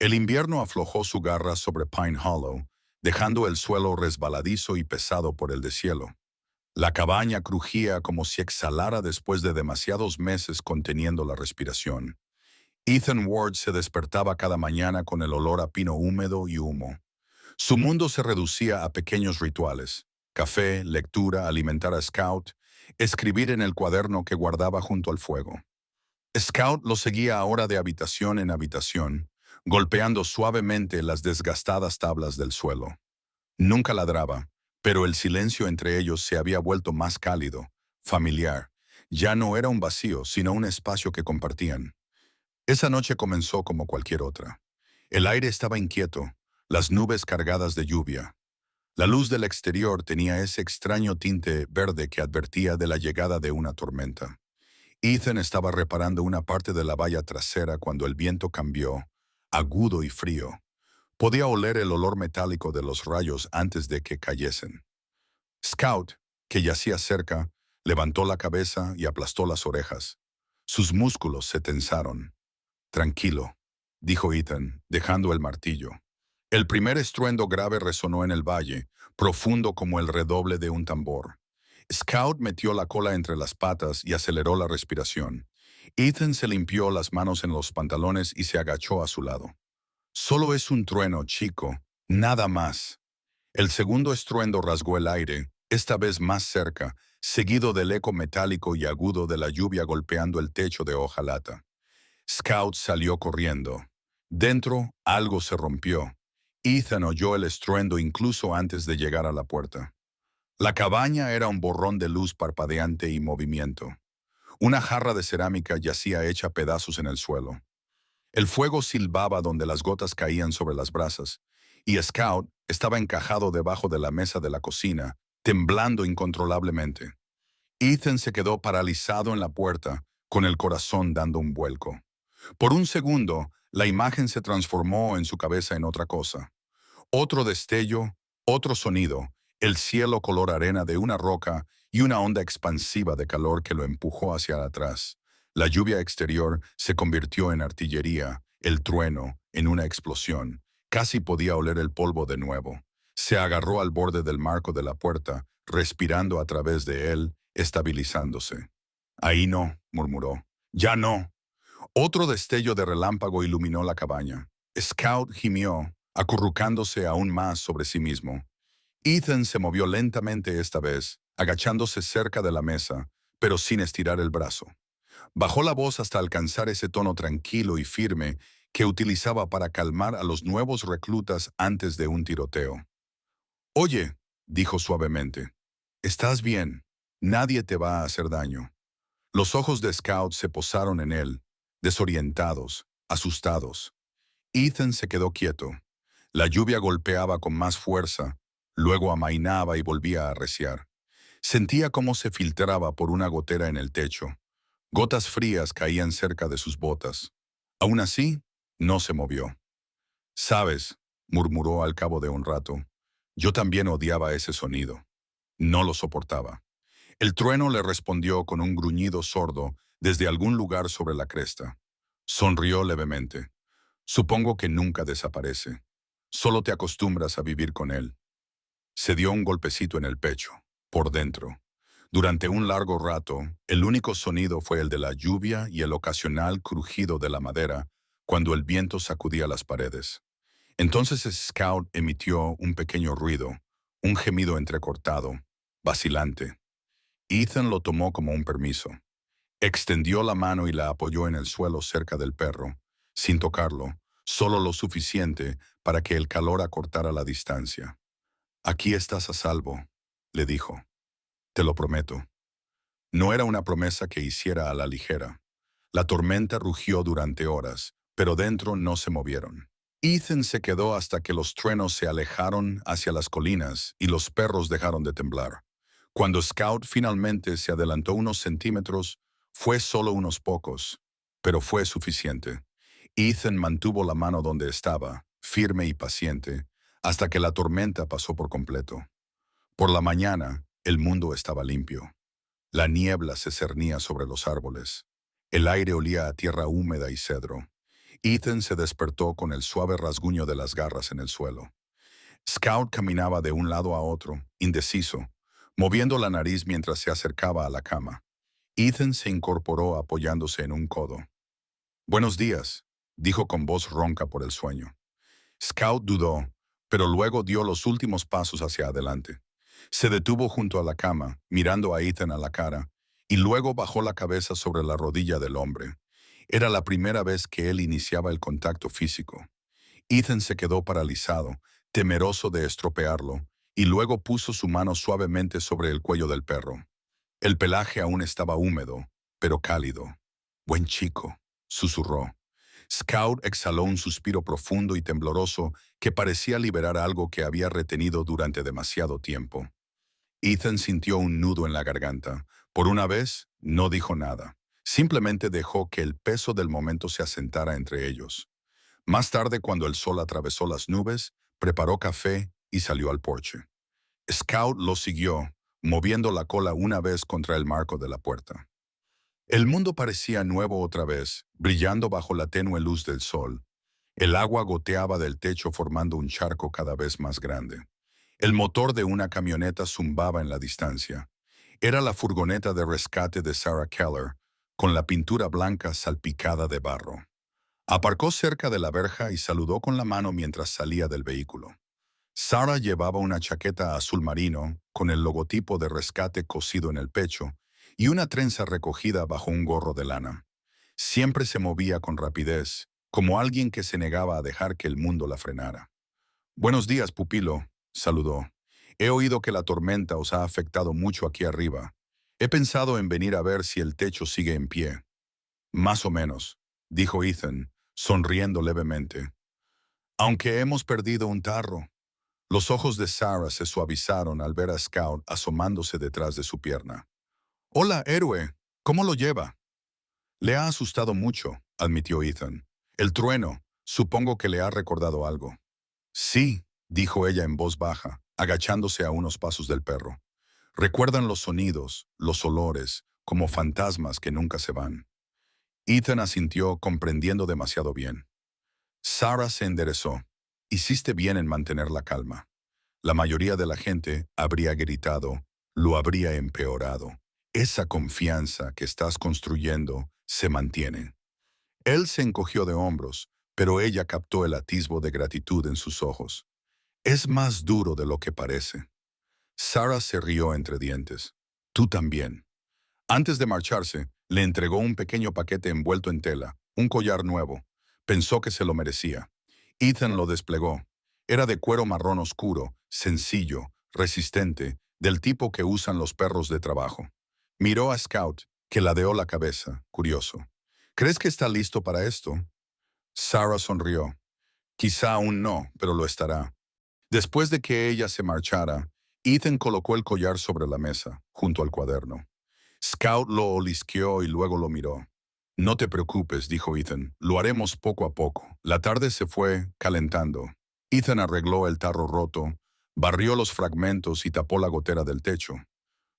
El invierno aflojó su garra sobre Pine Hollow, dejando el suelo resbaladizo y pesado por el deshielo. La cabaña crujía como si exhalara después de demasiados meses conteniendo la respiración. Ethan Ward se despertaba cada mañana con el olor a pino húmedo y humo. Su mundo se reducía a pequeños rituales: café, lectura, alimentar a Scout, escribir en el cuaderno que guardaba junto al fuego. Scout lo seguía ahora de habitación en habitación, golpeando suavemente las desgastadas tablas del suelo. Nunca ladraba, pero el silencio entre ellos se había vuelto más cálido, familiar. Ya no era un vacío, sino un espacio que compartían. Esa noche comenzó como cualquier otra. El aire estaba inquieto, las nubes cargadas de lluvia. La luz del exterior tenía ese extraño tinte verde que advertía de la llegada de una tormenta. Ethan estaba reparando una parte de la valla trasera cuando el viento cambió, agudo y frío. Podía oler el olor metálico de los rayos antes de que cayesen. Scout, que yacía cerca, levantó la cabeza y aplastó las orejas. Sus músculos se tensaron. «Tranquilo», dijo Ethan, dejando el martillo. El primer estruendo grave resonó en el valle, profundo como el redoble de un tambor. Scout metió la cola entre las patas y aceleró la respiración. Ethan se limpió las manos en los pantalones y se agachó a su lado. Solo es un trueno, chico, nada más. El segundo estruendo rasgó el aire, esta vez más cerca, seguido del eco metálico y agudo de la lluvia golpeando el techo de hojalata. Scout salió corriendo. Dentro, algo se rompió. Ethan oyó el estruendo incluso antes de llegar a la puerta. La cabaña era un borrón de luz parpadeante y movimiento. Una jarra de cerámica yacía hecha pedazos en el suelo. El fuego silbaba donde las gotas caían sobre las brasas, y Scout estaba encajado debajo de la mesa de la cocina, temblando incontrolablemente. Ethan se quedó paralizado en la puerta, con el corazón dando un vuelco. Por un segundo, la imagen se transformó en su cabeza en otra cosa. Otro destello, otro sonido, el cielo color arena de una roca y una onda expansiva de calor que lo empujó hacia atrás. La lluvia exterior se convirtió en artillería, el trueno, en una explosión. Casi podía oler el polvo de nuevo. Se agarró al borde del marco de la puerta, respirando a través de él, estabilizándose. Ahí no, murmuró. Ya no. Otro destello de relámpago iluminó la cabaña. Scout gimió, acurrucándose aún más sobre sí mismo. Ethan se movió lentamente esta vez, agachándose cerca de la mesa, pero sin estirar el brazo. Bajó la voz hasta alcanzar ese tono tranquilo y firme que utilizaba para calmar a los nuevos reclutas antes de un tiroteo. «Oye», dijo suavemente, «estás bien. Nadie te va a hacer daño». Los ojos de Scout se posaron en él, desorientados, asustados. Ethan se quedó quieto. La lluvia golpeaba con más fuerza, luego amainaba y volvía a arreciar. Sentía cómo se filtraba por una gotera en el techo. Gotas frías caían cerca de sus botas. Aún así, no se movió. «Sabes», murmuró al cabo de un rato, «yo también odiaba ese sonido. No lo soportaba». El trueno le respondió con un gruñido sordo desde algún lugar sobre la cresta. Sonrió levemente. «Supongo que nunca desaparece. Solo te acostumbras a vivir con él». Se dio un golpecito en el pecho, por dentro. Durante un largo rato, el único sonido fue el de la lluvia y el ocasional crujido de la madera cuando el viento sacudía las paredes. Entonces Scout emitió un pequeño ruido, un gemido entrecortado, vacilante. Ethan lo tomó como un permiso. Extendió la mano y la apoyó en el suelo cerca del perro, sin tocarlo, solo lo suficiente para que el calor acortara la distancia. «Aquí estás a salvo», le dijo. «Te lo prometo». No era una promesa que hiciera a la ligera. La tormenta rugió durante horas, pero dentro no se movieron. Ethan se quedó hasta que los truenos se alejaron hacia las colinas y los perros dejaron de temblar. Cuando Scout finalmente se adelantó unos centímetros, fue solo unos pocos, pero fue suficiente. Ethan mantuvo la mano donde estaba, firme y paciente, hasta que la tormenta pasó por completo. Por la mañana, el mundo estaba limpio. La niebla se cernía sobre los árboles. El aire olía a tierra húmeda y cedro. Ethan se despertó con el suave rasguño de las garras en el suelo. Scout caminaba de un lado a otro, indeciso, moviendo la nariz mientras se acercaba a la cama. Ethan se incorporó apoyándose en un codo. «Buenos días», dijo con voz ronca por el sueño. Scout dudó, pero luego dio los últimos pasos hacia adelante. Se detuvo junto a la cama, mirando a Ethan a la cara, y luego bajó la cabeza sobre la rodilla del hombre. Era la primera vez que él iniciaba el contacto físico. Ethan se quedó paralizado, temeroso de estropearlo, y luego puso su mano suavemente sobre el cuello del perro. El pelaje aún estaba húmedo, pero cálido. «Buen chico», susurró. Scout exhaló un suspiro profundo y tembloroso que parecía liberar algo que había retenido durante demasiado tiempo. Ethan sintió un nudo en la garganta. Por una vez, no dijo nada. Simplemente dejó que el peso del momento se asentara entre ellos. Más tarde, cuando el sol atravesó las nubes, preparó café y salió al porche. Scout lo siguió, moviendo la cola una vez contra el marco de la puerta. El mundo parecía nuevo otra vez, brillando bajo la tenue luz del sol. El agua goteaba del techo formando un charco cada vez más grande. El motor de una camioneta zumbaba en la distancia. Era la furgoneta de rescate de Sarah Keller, con la pintura blanca salpicada de barro. Aparcó cerca de la verja y saludó con la mano mientras salía del vehículo. Sarah llevaba una chaqueta azul marino, con el logotipo de rescate cosido en el pecho, y una trenza recogida bajo un gorro de lana. Siempre se movía con rapidez, como alguien que se negaba a dejar que el mundo la frenara. «Buenos días, pupilo», saludó. «He oído que la tormenta os ha afectado mucho aquí arriba. He pensado en venir a ver si el techo sigue en pie». «Más o menos», dijo Ethan, sonriendo levemente. «Aunque hemos perdido un tarro». Los ojos de Sarah se suavizaron al ver a Scout asomándose detrás de su pierna. «Hola, héroe. ¿Cómo lo lleva?» «Le ha asustado mucho», admitió Ethan. «El trueno. Supongo que le ha recordado algo». «Sí», dijo ella en voz baja, agachándose a unos pasos del perro. «Recuerdan los sonidos, los olores, como fantasmas que nunca se van». Ethan asintió, comprendiendo demasiado bien. Sarah se enderezó. «Hiciste bien en mantener la calma. La mayoría de la gente habría gritado, lo habría empeorado. Esa confianza que estás construyendo se mantiene». Él se encogió de hombros, pero ella captó el atisbo de gratitud en sus ojos. «Es más duro de lo que parece». Sarah se rió entre dientes. «Tú también». Antes de marcharse, le entregó un pequeño paquete envuelto en tela, un collar nuevo. Pensó que se lo merecía. Ethan lo desplegó. Era de cuero marrón oscuro, sencillo, resistente, del tipo que usan los perros de trabajo. Miró a Scout, que ladeó la cabeza, curioso. «¿Crees que está listo para esto?» Sarah sonrió. «Quizá aún no, pero lo estará». Después de que ella se marchara, Ethan colocó el collar sobre la mesa, junto al cuaderno. Scout lo olisqueó y luego lo miró. «No te preocupes», dijo Ethan, «lo haremos poco a poco». La tarde se fue, calentando. Ethan arregló el tarro roto, barrió los fragmentos y tapó la gotera del techo.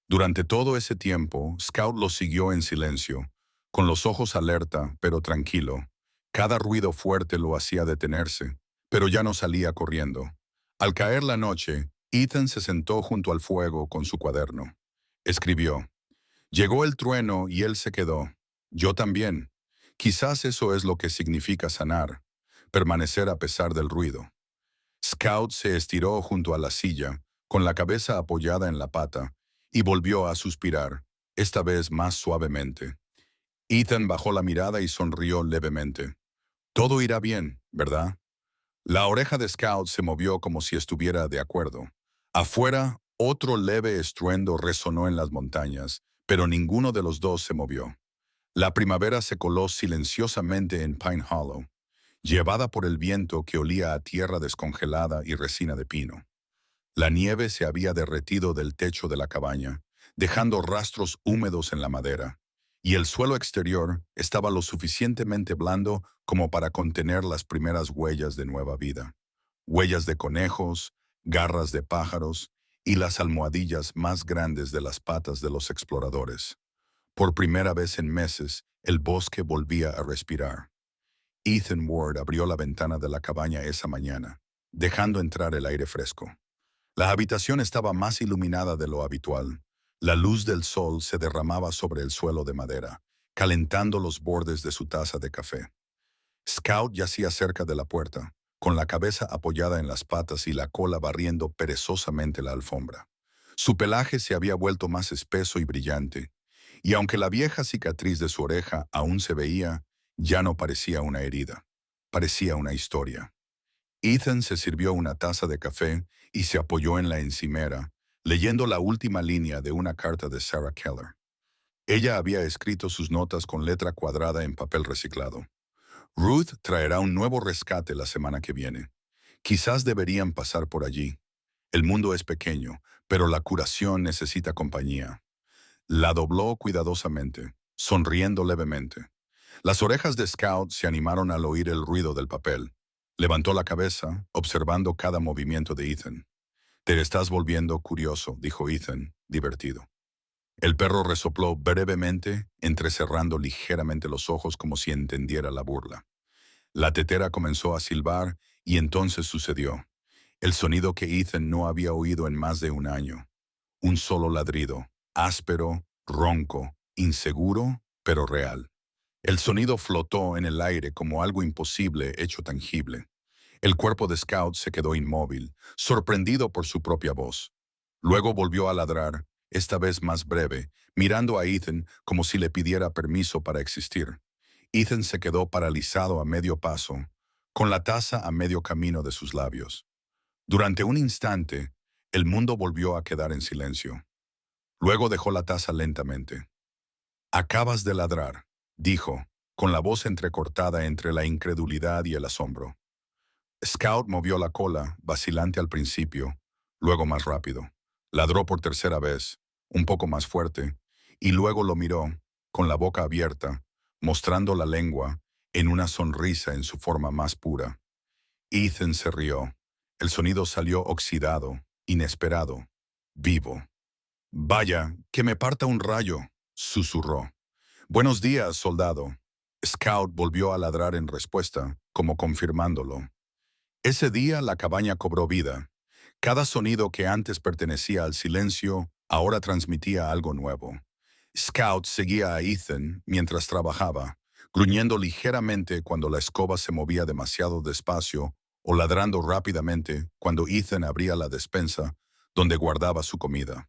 Durante todo ese tiempo, Scout lo siguió en silencio, con los ojos alerta, pero tranquilo. Cada ruido fuerte lo hacía detenerse, pero ya no salía corriendo. Al caer la noche, Ethan se sentó junto al fuego con su cuaderno. Escribió. «Llegó el trueno y él se quedó. Yo también. Quizás eso es lo que significa sanar, permanecer a pesar del ruido». Scout se estiró junto a la silla, con la cabeza apoyada en la pata, y volvió a suspirar, esta vez más suavemente. Ethan bajó la mirada y sonrió levemente. «Todo irá bien, ¿verdad?» La oreja de Scout se movió como si estuviera de acuerdo. Afuera, otro leve estruendo resonó en las montañas, pero ninguno de los dos se movió. La primavera se coló silenciosamente en Pine Hollow, llevada por el viento que olía a tierra descongelada y resina de pino. La nieve se había derretido del techo de la cabaña, dejando rastros húmedos en la madera, y el suelo exterior estaba lo suficientemente blando como para contener las primeras huellas de nueva vida. Huellas de conejos, garras de pájaros y las almohadillas más grandes de las patas de los exploradores. Por primera vez en meses, el bosque volvía a respirar. Ethan Ward abrió la ventana de la cabaña esa mañana, dejando entrar el aire fresco. La habitación estaba más iluminada de lo habitual. La luz del sol se derramaba sobre el suelo de madera, calentando los bordes de su taza de café. Scout yacía cerca de la puerta, con la cabeza apoyada en las patas y la cola barriendo perezosamente la alfombra. Su pelaje se había vuelto más espeso y brillante, y aunque la vieja cicatriz de su oreja aún se veía, ya no parecía una herida, parecía una historia. Ethan se sirvió una taza de café y se apoyó en la encimera, leyendo la última línea de una carta de Sarah Keller. Ella había escrito sus notas con letra cuadrada en papel reciclado. «Ruth traerá un nuevo rescate la semana que viene. Quizás deberían pasar por allí. El mundo es pequeño, pero la curación necesita compañía». La dobló cuidadosamente, sonriendo levemente. Las orejas de Scout se animaron al oír el ruido del papel. Levantó la cabeza, observando cada movimiento de Ethan. «Te estás volviendo curioso», dijo Ethan, divertido. El perro resopló brevemente, entrecerrando ligeramente los ojos como si entendiera la burla. La tetera comenzó a silbar y entonces sucedió. El sonido que Ethan no había oído en más de un año. Un solo ladrido, áspero, ronco, inseguro, pero real. El sonido flotó en el aire como algo imposible hecho tangible. El cuerpo de Scout se quedó inmóvil, sorprendido por su propia voz. Luego volvió a ladrar, esta vez más breve, mirando a Ethan como si le pidiera permiso para existir. Ethan se quedó paralizado a medio paso, con la taza a medio camino de sus labios. Durante un instante, el mundo volvió a quedar en silencio. Luego dejó la taza lentamente. «Acabas de ladrar», dijo, con la voz entrecortada entre la incredulidad y el asombro. Scout movió la cola, vacilante al principio, luego más rápido. Ladró por tercera vez, un poco más fuerte, y luego lo miró, con la boca abierta, mostrando la lengua, en una sonrisa en su forma más pura. Ethan se rió. El sonido salió oxidado, inesperado, vivo. «Vaya, que me parta un rayo», susurró. «Buenos días, soldado». Scout volvió a ladrar en respuesta, como confirmándolo. Ese día la cabaña cobró vida. Cada sonido que antes pertenecía al silencio ahora transmitía algo nuevo. Scout seguía a Ethan mientras trabajaba, gruñendo ligeramente cuando la escoba se movía demasiado despacio o ladrando rápidamente cuando Ethan abría la despensa donde guardaba su comida.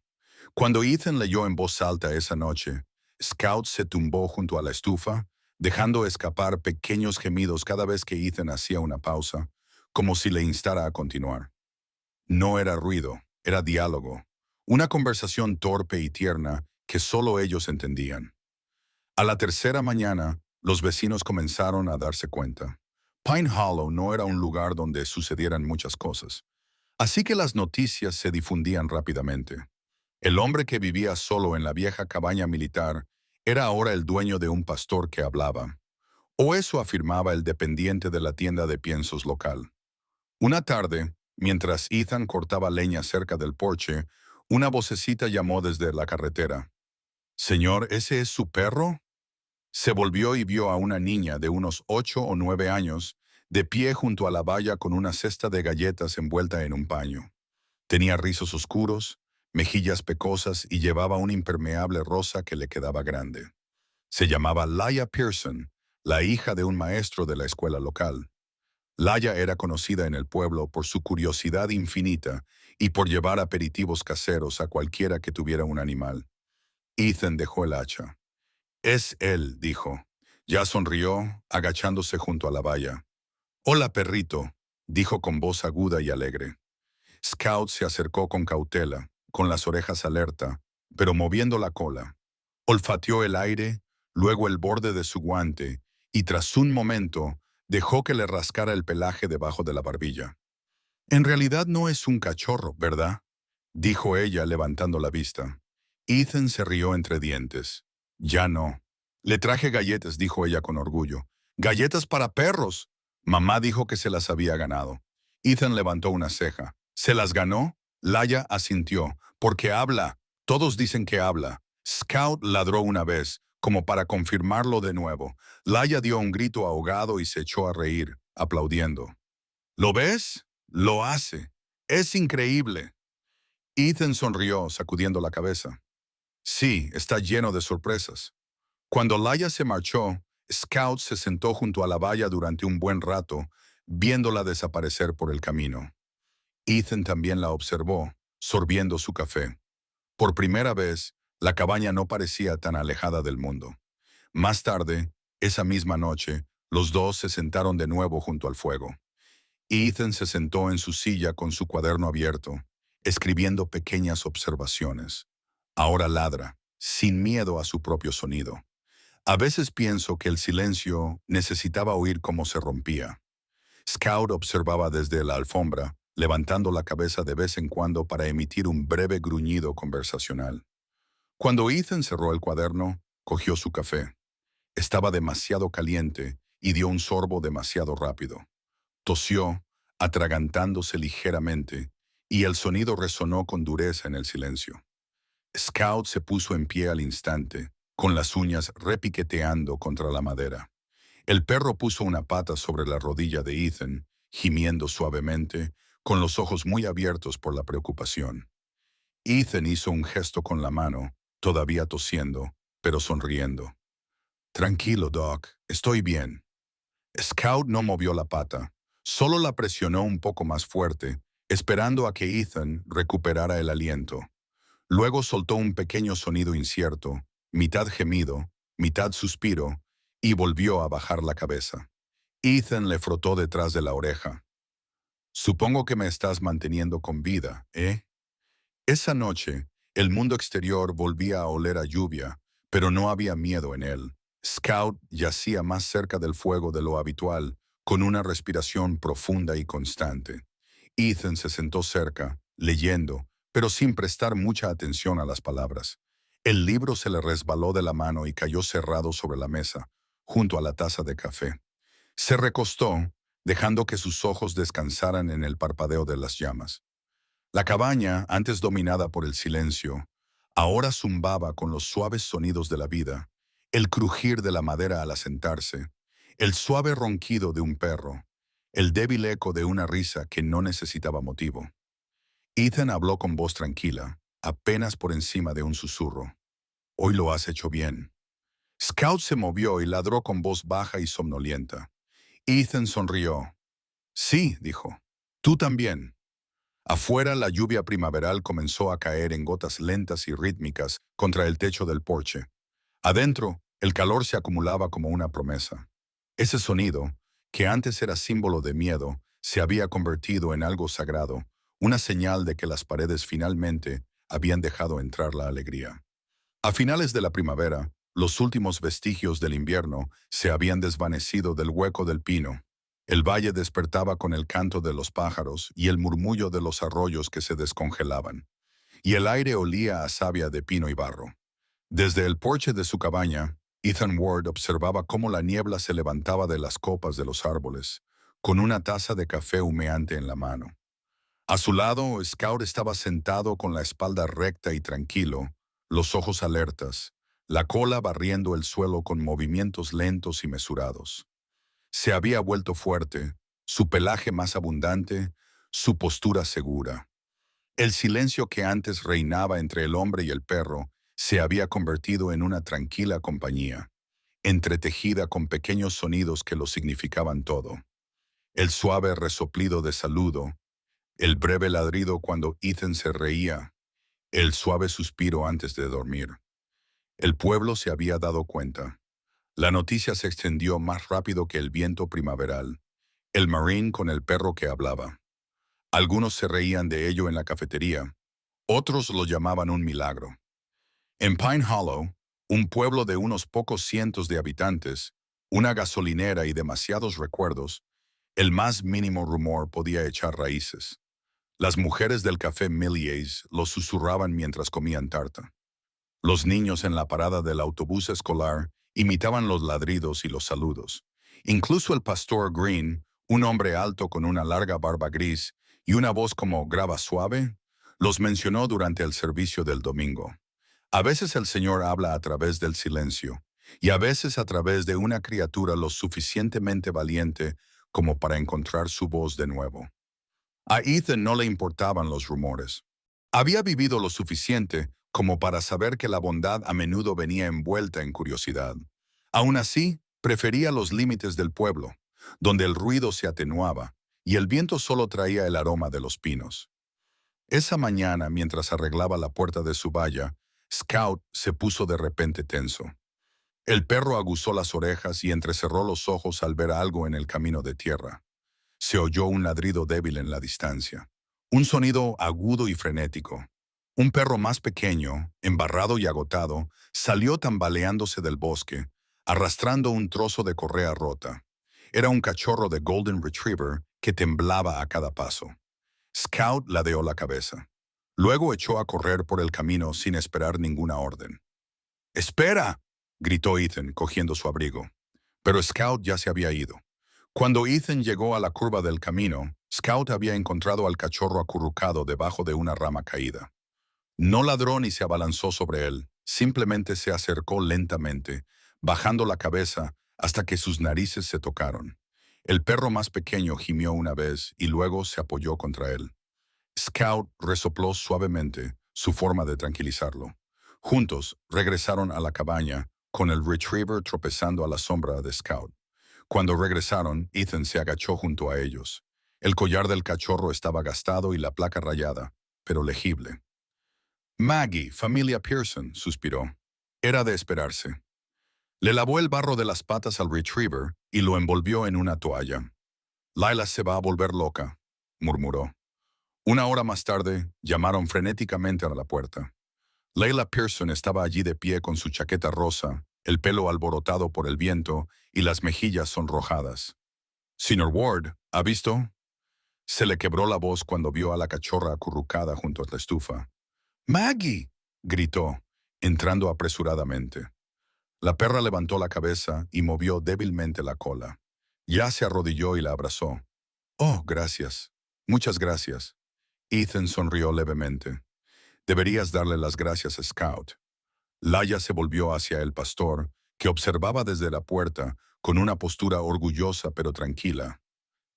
Cuando Ethan leyó en voz alta esa noche, Scout se tumbó junto a la estufa, dejando escapar pequeños gemidos cada vez que Ethan hacía una pausa, como si le instara a continuar. No era ruido, era diálogo, una conversación torpe y tierna que solo ellos entendían. A la tercera mañana, los vecinos comenzaron a darse cuenta. Pine Hollow no era un lugar donde sucedieran muchas cosas, así que las noticias se difundían rápidamente. El hombre que vivía solo en la vieja cabaña militar era ahora el dueño de un pastor que hablaba, o eso afirmaba el dependiente de la tienda de piensos local. Una tarde, mientras Ethan cortaba leña cerca del porche, una vocecita llamó desde la carretera. «Señor, ¿ese es su perro?» Se volvió y vio a una niña de unos 8 o 9 años, de pie junto a la valla con una cesta de galletas envuelta en un paño. Tenía rizos oscuros, mejillas pecosas y llevaba un impermeable rosa que le quedaba grande. Se llamaba Laia Pearson, la hija de un maestro de la escuela local. Laia era conocida en el pueblo por su curiosidad infinita y por llevar aperitivos caseros a cualquiera que tuviera un animal. Ethan dejó el hacha. «Es él», dijo. Ya sonrió, agachándose junto a la valla. «Hola, perrito», dijo con voz aguda y alegre. Scout se acercó con cautela, con las orejas alerta, pero moviendo la cola. Olfateó el aire, luego el borde de su guante, y tras un momento dejó que le rascara el pelaje debajo de la barbilla. «En realidad no es un cachorro, ¿verdad?», dijo ella levantando la vista. Ethan se rió entre dientes. «Ya no». «Le traje galletas», dijo ella con orgullo. «¡Galletas para perros!». Mamá dijo que se las había ganado. Ethan levantó una ceja. «¿Se las ganó?». Laia asintió. «Porque habla. Todos dicen que habla». Scout ladró una vez, como para confirmarlo de nuevo. Laia dio un grito ahogado y se echó a reír, aplaudiendo. «¿Lo ves? Lo hace. Es increíble». Ethan sonrió, sacudiendo la cabeza. «Sí, está lleno de sorpresas». Cuando Laia se marchó, Scout se sentó junto a la valla durante un buen rato, viéndola desaparecer por el camino. Ethan también la observó, sorbiendo su café. Por primera vez, la cabaña no parecía tan alejada del mundo. Más tarde, esa misma noche, los dos se sentaron de nuevo junto al fuego. Ethan se sentó en su silla con su cuaderno abierto, escribiendo pequeñas observaciones. Ahora ladra, sin miedo a su propio sonido. A veces pienso que el silencio necesitaba oír cómo se rompía. Scout observaba desde la alfombra, levantando la cabeza de vez en cuando para emitir un breve gruñido conversacional. Cuando Ethan cerró el cuaderno, cogió su café. Estaba demasiado caliente y dio un sorbo demasiado rápido. Tosió, atragantándose ligeramente, y el sonido resonó con dureza en el silencio. Scout se puso en pie al instante, con las uñas repiqueteando contra la madera. El perro puso una pata sobre la rodilla de Ethan, gimiendo suavemente, con los ojos muy abiertos por la preocupación. Ethan hizo un gesto con la mano, todavía tosiendo, pero sonriendo. Tranquilo, Doc, estoy bien. Scout no movió la pata, solo la presionó un poco más fuerte, esperando a que Ethan recuperara el aliento. Luego soltó un pequeño sonido incierto, mitad gemido, mitad suspiro, y volvió a bajar la cabeza. Ethan le frotó detrás de la oreja. Supongo que me estás manteniendo con vida, ¿eh? Esa noche, el mundo exterior volvía a oler a lluvia, pero no había miedo en él. Scout yacía más cerca del fuego de lo habitual, con una respiración profunda y constante. Ethan se sentó cerca, leyendo, pero sin prestar mucha atención a las palabras. El libro se le resbaló de la mano y cayó cerrado sobre la mesa, junto a la taza de café. Se recostó, dejando que sus ojos descansaran en el parpadeo de las llamas. La cabaña, antes dominada por el silencio, ahora zumbaba con los suaves sonidos de la vida, el crujir de la madera al asentarse, el suave ronquido de un perro, el débil eco de una risa que no necesitaba motivo. Ethan habló con voz tranquila, apenas por encima de un susurro. Hoy lo has hecho bien. Scout se movió y ladró con voz baja y somnolienta. Ethan sonrió. Sí, dijo. Tú también. Afuera, la lluvia primaveral comenzó a caer en gotas lentas y rítmicas contra el techo del porche. Adentro, el calor se acumulaba como una promesa. Ese sonido, que antes era símbolo de miedo, se había convertido en algo sagrado, una señal de que las paredes finalmente habían dejado entrar la alegría. A finales de la primavera, los últimos vestigios del invierno se habían desvanecido del hueco del pino. El valle despertaba con el canto de los pájaros y el murmullo de los arroyos que se descongelaban, y el aire olía a savia de pino y barro. Desde el porche de su cabaña, Ethan Ward observaba cómo la niebla se levantaba de las copas de los árboles, con una taza de café humeante en la mano. A su lado, Scout estaba sentado con la espalda recta y tranquilo, los ojos alertas, la cola barriendo el suelo con movimientos lentos y mesurados. Se había vuelto fuerte, su pelaje más abundante, su postura segura. El silencio que antes reinaba entre el hombre y el perro se había convertido en una tranquila compañía, entretejida con pequeños sonidos que lo significaban todo. El suave resoplido de saludo, el breve ladrido cuando Ethan se reía, el suave suspiro antes de dormir. El pueblo se había dado cuenta. La noticia se extendió más rápido que el viento primaveral. El Marine con el perro que hablaba. Algunos se reían de ello en la cafetería, otros lo llamaban un milagro. En Pine Hollow, un pueblo de unos pocos cientos de habitantes, una gasolinera y demasiados recuerdos, el más mínimo rumor podía echar raíces. Las mujeres del café Millier's lo susurraban mientras comían tarta. Los niños en la parada del autobús escolar imitaban los ladridos y los saludos. Incluso el pastor Green, un hombre alto con una larga barba gris y una voz como grava suave, los mencionó durante el servicio del domingo. A veces el Señor habla a través del silencio, y a veces a través de una criatura lo suficientemente valiente como para encontrar su voz de nuevo. A Ethan no le importaban los rumores. Había vivido lo suficiente como para saber que la bondad a menudo venía envuelta en curiosidad. Aún así, prefería los límites del pueblo, donde el ruido se atenuaba y el viento solo traía el aroma de los pinos. Esa mañana, mientras arreglaba la puerta de su valla, Scout se puso de repente tenso. El perro aguzó las orejas y entrecerró los ojos al ver algo en el camino de tierra. Se oyó un ladrido débil en la distancia, un sonido agudo y frenético. Un perro más pequeño, embarrado y agotado, salió tambaleándose del bosque, arrastrando un trozo de correa rota. Era un cachorro de Golden Retriever que temblaba a cada paso. Scout ladeó la cabeza. Luego echó a correr por el camino sin esperar ninguna orden. ¡Espera!, gritó Ethan, cogiendo su abrigo. Pero Scout ya se había ido. Cuando Ethan llegó a la curva del camino, Scout había encontrado al cachorro acurrucado debajo de una rama caída. No ladró ni se abalanzó sobre él, simplemente se acercó lentamente, bajando la cabeza hasta que sus narices se tocaron. El perro más pequeño gimió una vez y luego se apoyó contra él. Scout resopló suavemente, su forma de tranquilizarlo. Juntos regresaron a la cabaña, con el retriever tropezando a la sombra de Scout. Cuando regresaron, Ethan se agachó junto a ellos. El collar del cachorro estaba gastado y la placa rayada, pero legible. Maggie, familia Pearson, suspiró. Era de esperarse. Le lavó el barro de las patas al retriever y lo envolvió en una toalla. Lila se va a volver loca, murmuró. Una hora más tarde, llamaron frenéticamente a la puerta. Layla Pearson estaba allí de pie con su chaqueta rosa, el pelo alborotado por el viento y las mejillas sonrojadas. «Señor Ward, ¿ha visto?» Se le quebró la voz cuando vio a la cachorra acurrucada junto a la estufa. «¡Maggie!», gritó, entrando apresuradamente. La perra levantó la cabeza y movió débilmente la cola. Ya se arrodilló y la abrazó. «Oh, gracias. Muchas gracias». Ethan sonrió levemente. «Deberías darle las gracias a Scout». Laia se volvió hacia el pastor, que observaba desde la puerta con una postura orgullosa pero tranquila.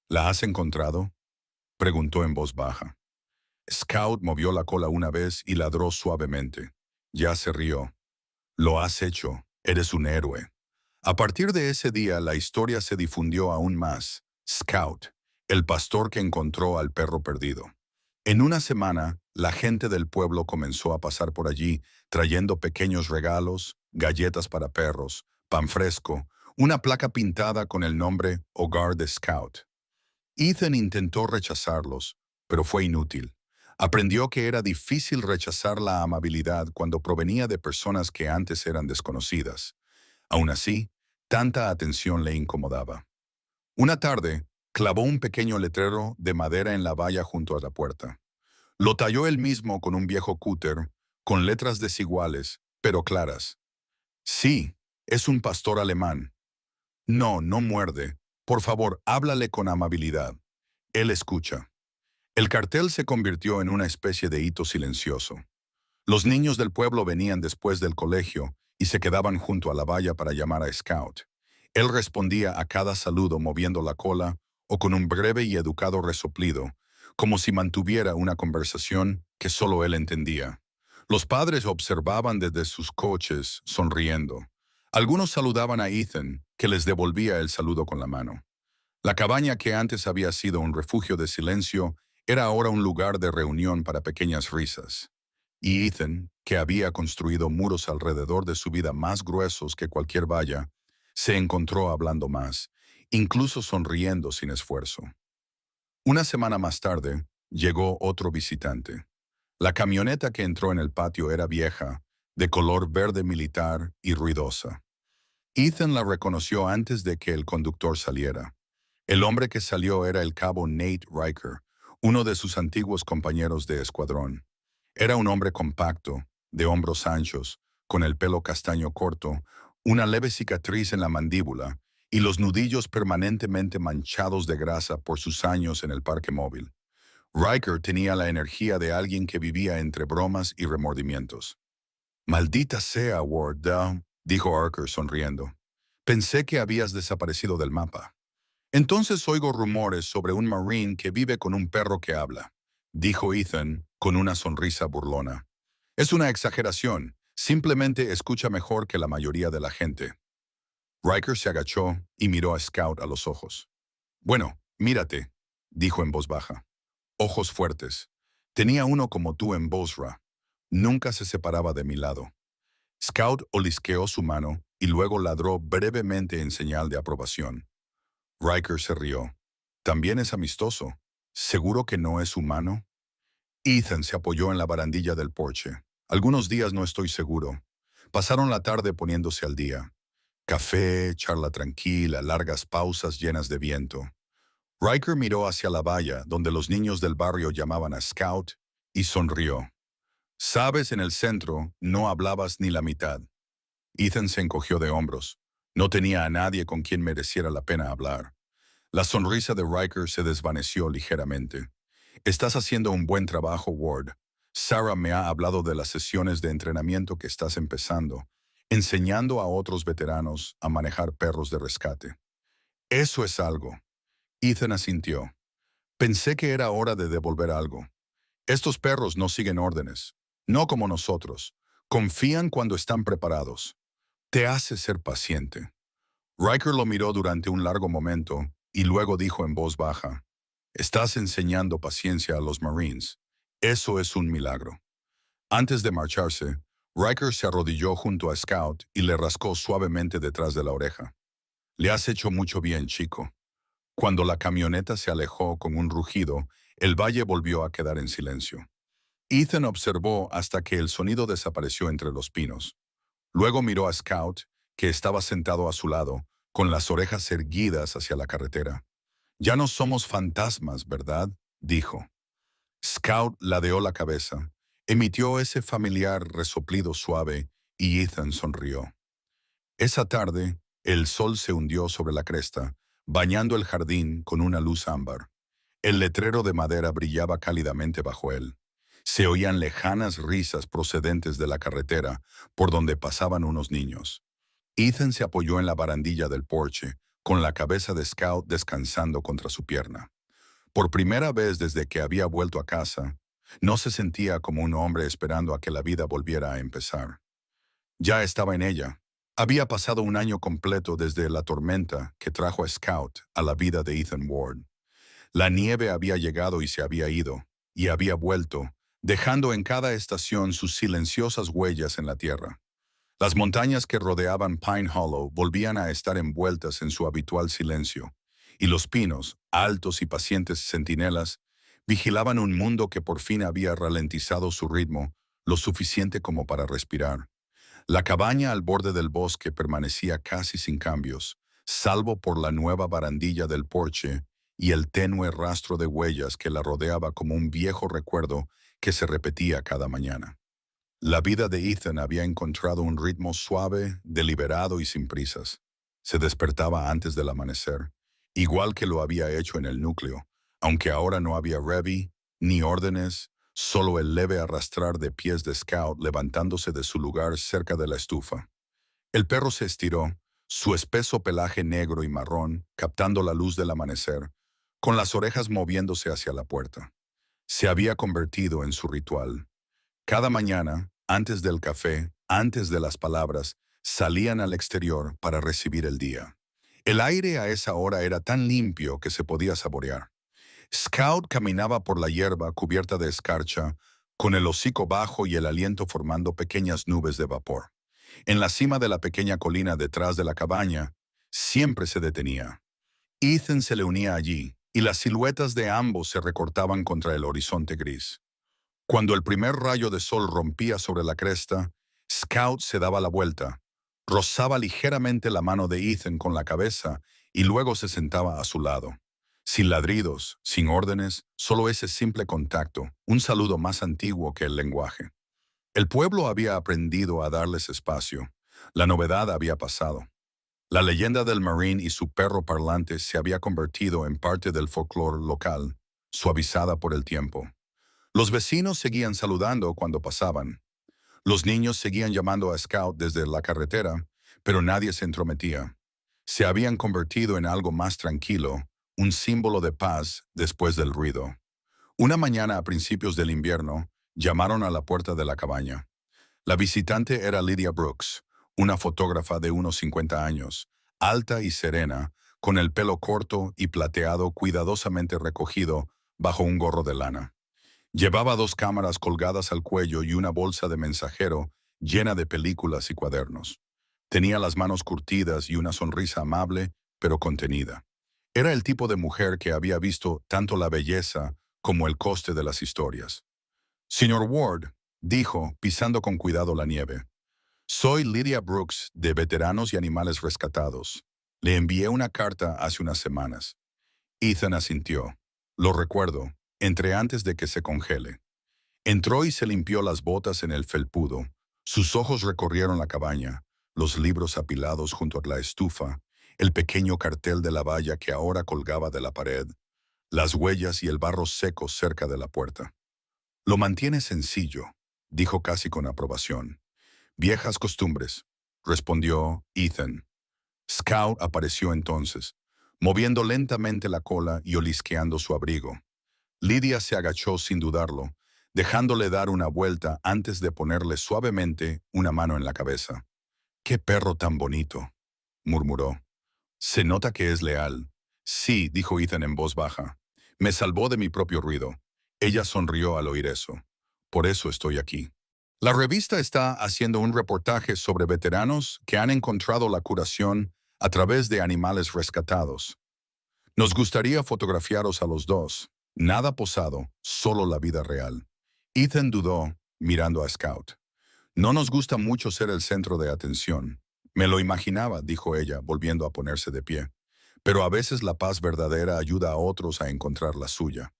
«¿La has encontrado?», preguntó en voz baja. Scout movió la cola una vez y ladró suavemente. Ya se rió. «Lo has hecho. Eres un héroe». A partir de ese día la historia se difundió aún más. Scout, el pastor que encontró al perro perdido. En una semana, la gente del pueblo comenzó a pasar por allí, trayendo pequeños regalos, galletas para perros, pan fresco, una placa pintada con el nombre Hogar de Scout. Ethan intentó rechazarlos, pero fue inútil. Aprendió que era difícil rechazar la amabilidad cuando provenía de personas que antes eran desconocidas. Aún así, tanta atención le incomodaba. Una tarde, clavó un pequeño letrero de madera en la valla junto a la puerta. Lo talló él mismo con un viejo cúter, con letras desiguales, pero claras. «Sí, es un pastor alemán. No, no muerde. Por favor, háblale con amabilidad. Él escucha». El cartel se convirtió en una especie de hito silencioso. Los niños del pueblo venían después del colegio y se quedaban junto a la valla para llamar a Scout. Él respondía a cada saludo moviendo la cola o con un breve y educado resoplido, como si mantuviera una conversación que solo él entendía. Los padres observaban desde sus coches, sonriendo. Algunos saludaban a Ethan, que les devolvía el saludo con la mano. La cabaña que antes había sido un refugio de silencio era ahora un lugar de reunión para pequeñas risas. Y Ethan, que había construido muros alrededor de su vida más gruesos que cualquier valla, se encontró hablando más, incluso sonriendo sin esfuerzo. Una semana más tarde, llegó otro visitante. La camioneta que entró en el patio era vieja, de color verde militar y ruidosa. Ethan la reconoció antes de que el conductor saliera. El hombre que salió era el cabo Nate Riker, uno de sus antiguos compañeros de escuadrón. Era un hombre compacto, de hombros anchos, con el pelo castaño corto, una leve cicatriz en la mandíbula y los nudillos permanentemente manchados de grasa por sus años en el parque móvil. Riker tenía la energía de alguien que vivía entre bromas y remordimientos. «Maldita sea, Ward», dijo Riker sonriendo. «Pensé que habías desaparecido del mapa». «Entonces oigo rumores sobre un marine que vive con un perro que habla», dijo Ethan con una sonrisa burlona. «Es una exageración. Simplemente escucha mejor que la mayoría de la gente». Riker se agachó y miró a Scout a los ojos. «Bueno, mírate», dijo en voz baja. Ojos fuertes. Tenía uno como tú en Bosra. Nunca se separaba de mi lado. Scout olisqueó su mano y luego ladró brevemente en señal de aprobación. Riker se rió. «También es amistoso. ¿Seguro que no es humano?» Ethan se apoyó en la barandilla del porche. «Algunos días no estoy seguro». Pasaron la tarde poniéndose al día. Café, charla tranquila, largas pausas llenas de viento. Riker miró hacia la valla, donde los niños del barrio llamaban a Scout, y sonrió. «Sabes, en el centro no hablabas ni la mitad». Ethan se encogió de hombros. No tenía a nadie con quien mereciera la pena hablar. La sonrisa de Riker se desvaneció ligeramente. «Estás haciendo un buen trabajo, Ward. Sarah me ha hablado de las sesiones de entrenamiento que estás empezando. enseñando a otros veteranos a manejar perros de rescate. Eso es algo. Ethan asintió. Pensé que era hora de devolver algo. Estos perros no siguen órdenes. No como nosotros. Confían cuando están preparados. Te hace ser paciente. Riker lo miró durante un largo momento y luego dijo en voz baja, «Estás enseñando paciencia a los Marines. Eso es un milagro». Antes de marcharse, Riker se arrodilló junto a Scout y le rascó suavemente detrás de la oreja. «Le has hecho mucho bien, chico». Cuando la camioneta se alejó con un rugido, el valle volvió a quedar en silencio. Ethan observó hasta que el sonido desapareció entre los pinos. Luego miró a Scout, que estaba sentado a su lado, con las orejas erguidas hacia la carretera. «Ya no somos fantasmas, ¿verdad?», dijo. Scout ladeó la cabeza, emitió ese familiar resoplido suave y Ethan sonrió. Esa tarde, el sol se hundió sobre la cresta, bañando el jardín con una luz ámbar. El letrero de madera brillaba cálidamente bajo él. Se oían lejanas risas procedentes de la carretera por donde pasaban unos niños. Ethan se apoyó en la barandilla del porche, con la cabeza de Scout descansando contra su pierna. Por primera vez desde que había vuelto a casa, no se sentía como un hombre esperando a que la vida volviera a empezar. Ya estaba en ella. Había pasado un año completo desde la tormenta que trajo a Scout a la vida de Ethan Ward. La nieve había llegado y se había ido, y había vuelto, dejando en cada estación sus silenciosas huellas en la tierra. Las montañas que rodeaban Pine Hollow volvían a estar envueltas en su habitual silencio, y los pinos, altos y pacientes centinelas, vigilaban un mundo que por fin había ralentizado su ritmo lo suficiente como para respirar. La cabaña al borde del bosque permanecía casi sin cambios, salvo por la nueva barandilla del porche y el tenue rastro de huellas que la rodeaba como un viejo recuerdo que se repetía cada mañana. La vida de Ethan había encontrado un ritmo suave, deliberado y sin prisas. Se despertaba antes del amanecer, igual que lo había hecho en el núcleo, aunque ahora no había Revy, ni órdenes, solo el leve arrastrar de pies de Scout levantándose de su lugar cerca de la estufa. El perro se estiró, su espeso pelaje negro y marrón captando la luz del amanecer, con las orejas moviéndose hacia la puerta. Se había convertido en su ritual. Cada mañana, antes del café, antes de las palabras, salían al exterior para recibir el día. El aire a esa hora era tan limpio que se podía saborear. Scout caminaba por la hierba cubierta de escarcha, con el hocico bajo y el aliento formando pequeñas nubes de vapor. En la cima de la pequeña colina detrás de la cabaña, siempre se detenía. Ethan se le unía allí, y las siluetas de ambos se recortaban contra el horizonte gris. Cuando el primer rayo de sol rompía sobre la cresta, Scout se daba la vuelta, rozaba ligeramente la mano de Ethan con la cabeza y luego se sentaba a su lado. Sin ladridos, sin órdenes, solo ese simple contacto, un saludo más antiguo que el lenguaje. El pueblo había aprendido a darles espacio. La novedad había pasado. La leyenda del Marine y su perro parlante se había convertido en parte del folclore local, suavizada por el tiempo. Los vecinos seguían saludando cuando pasaban. Los niños seguían llamando a Scout desde la carretera, pero nadie se entrometía. Se habían convertido en algo más tranquilo, un símbolo de paz después del ruido. Una mañana a principios del invierno, llamaron a la puerta de la cabaña. La visitante era Lydia Brooks, una fotógrafa de unos 50 años, alta y serena, con el pelo corto y plateado cuidadosamente recogido bajo un gorro de lana. Llevaba 2 cámaras colgadas al cuello y una bolsa de mensajero llena de películas y cuadernos. Tenía las manos curtidas y una sonrisa amable, pero contenida. Era el tipo de mujer que había visto tanto la belleza como el coste de las historias. «Señor Ward», dijo, pisando con cuidado la nieve, «soy Lydia Brooks, de Veteranos y Animales Rescatados. Le envié una carta hace unas semanas». Ethan asintió. «Lo recuerdo, entre antes de que se congele». Entró y se limpió las botas en el felpudo. Sus ojos recorrieron la cabaña, los libros apilados junto a la estufa, el pequeño cartel de la valla que ahora colgaba de la pared, las huellas y el barro seco cerca de la puerta. «Lo mantiene sencillo», dijo casi con aprobación. «Viejas costumbres. respondió Ethan. Scout apareció entonces, moviendo lentamente la cola y olisqueando su abrigo. Lydia se agachó sin dudarlo, dejándole dar una vuelta antes de ponerle suavemente una mano en la cabeza. «¡Qué perro tan bonito!», murmuró. «Se nota que es leal». «Sí», dijo Ethan en voz baja. «Me salvó de mi propio ruido». Ella sonrió al oír eso. «Por eso estoy aquí». La revista está haciendo un reportaje sobre veteranos que han encontrado la curación a través de animales rescatados. Nos gustaría fotografiaros a los dos. Nada posado, solo la vida real. Ethan dudó, mirando a Scout. No nos gusta mucho ser el centro de atención. Me lo imaginaba, dijo ella, volviendo a ponerse de pie. Pero a veces la paz verdadera ayuda a otros a encontrar la suya.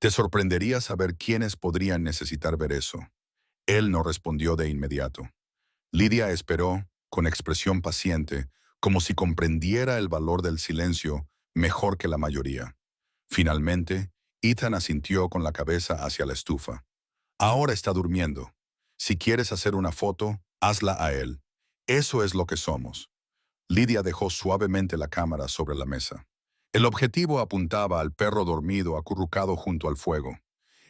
Te sorprendería saber quiénes podrían necesitar ver eso. Él no respondió de inmediato. Lydia esperó, con expresión paciente, como si comprendiera el valor del silencio mejor que la mayoría. Finalmente, Ethan asintió con la cabeza hacia la estufa. Ahora está durmiendo. Si quieres hacer una foto, hazla a él. Eso es lo que somos. Lydia dejó suavemente la cámara sobre la mesa. El objetivo apuntaba al perro dormido acurrucado junto al fuego.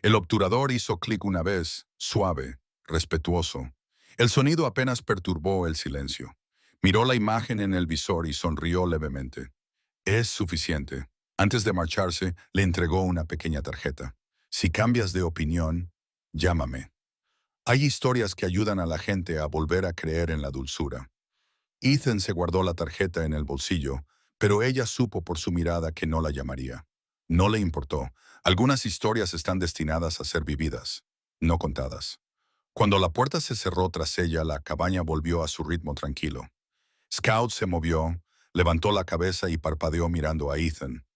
El obturador hizo clic una vez, suave, respetuoso. El sonido apenas perturbó el silencio. Miró la imagen en el visor y sonrió levemente. «Es suficiente». Antes de marcharse, le entregó una pequeña tarjeta. «Si cambias de opinión, llámame». Hay historias que ayudan a la gente a volver a creer en la dulzura. Ethan se guardó la tarjeta en el bolsillo, pero ella supo por su mirada que no la llamaría. No le importó. Algunas historias están destinadas a ser vividas, no contadas. Cuando la puerta se cerró tras ella, la cabaña volvió a su ritmo tranquilo. Scout se movió, levantó la cabeza y parpadeó mirando a Ethan.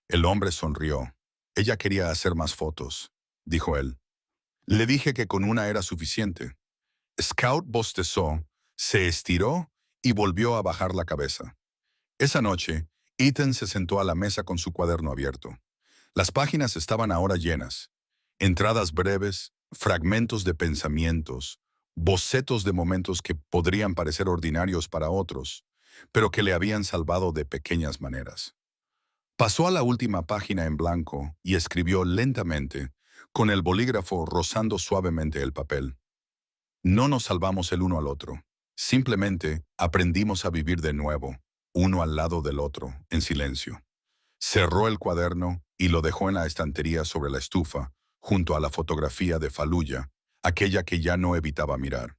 El hombre sonrió. «Ella quería hacer más fotos», dijo él. «Le dije que con una era suficiente». Scout bostezó, se estiró y volvió a bajar la cabeza. Esa noche, Ethan se sentó a la mesa con su cuaderno abierto. Las páginas estaban ahora llenas. Entradas breves, fragmentos de pensamientos, bocetos de momentos que podrían parecer ordinarios para otros, pero que le habían salvado de pequeñas maneras. Pasó a la última página en blanco y escribió lentamente, con el bolígrafo rozando suavemente el papel. «No nos salvamos el uno al otro. Simplemente aprendimos a vivir de nuevo, uno al lado del otro, en silencio». Cerró el cuaderno y lo dejó en la estantería sobre la estufa, junto a la fotografía de Fallujah, aquella que ya no evitaba mirar.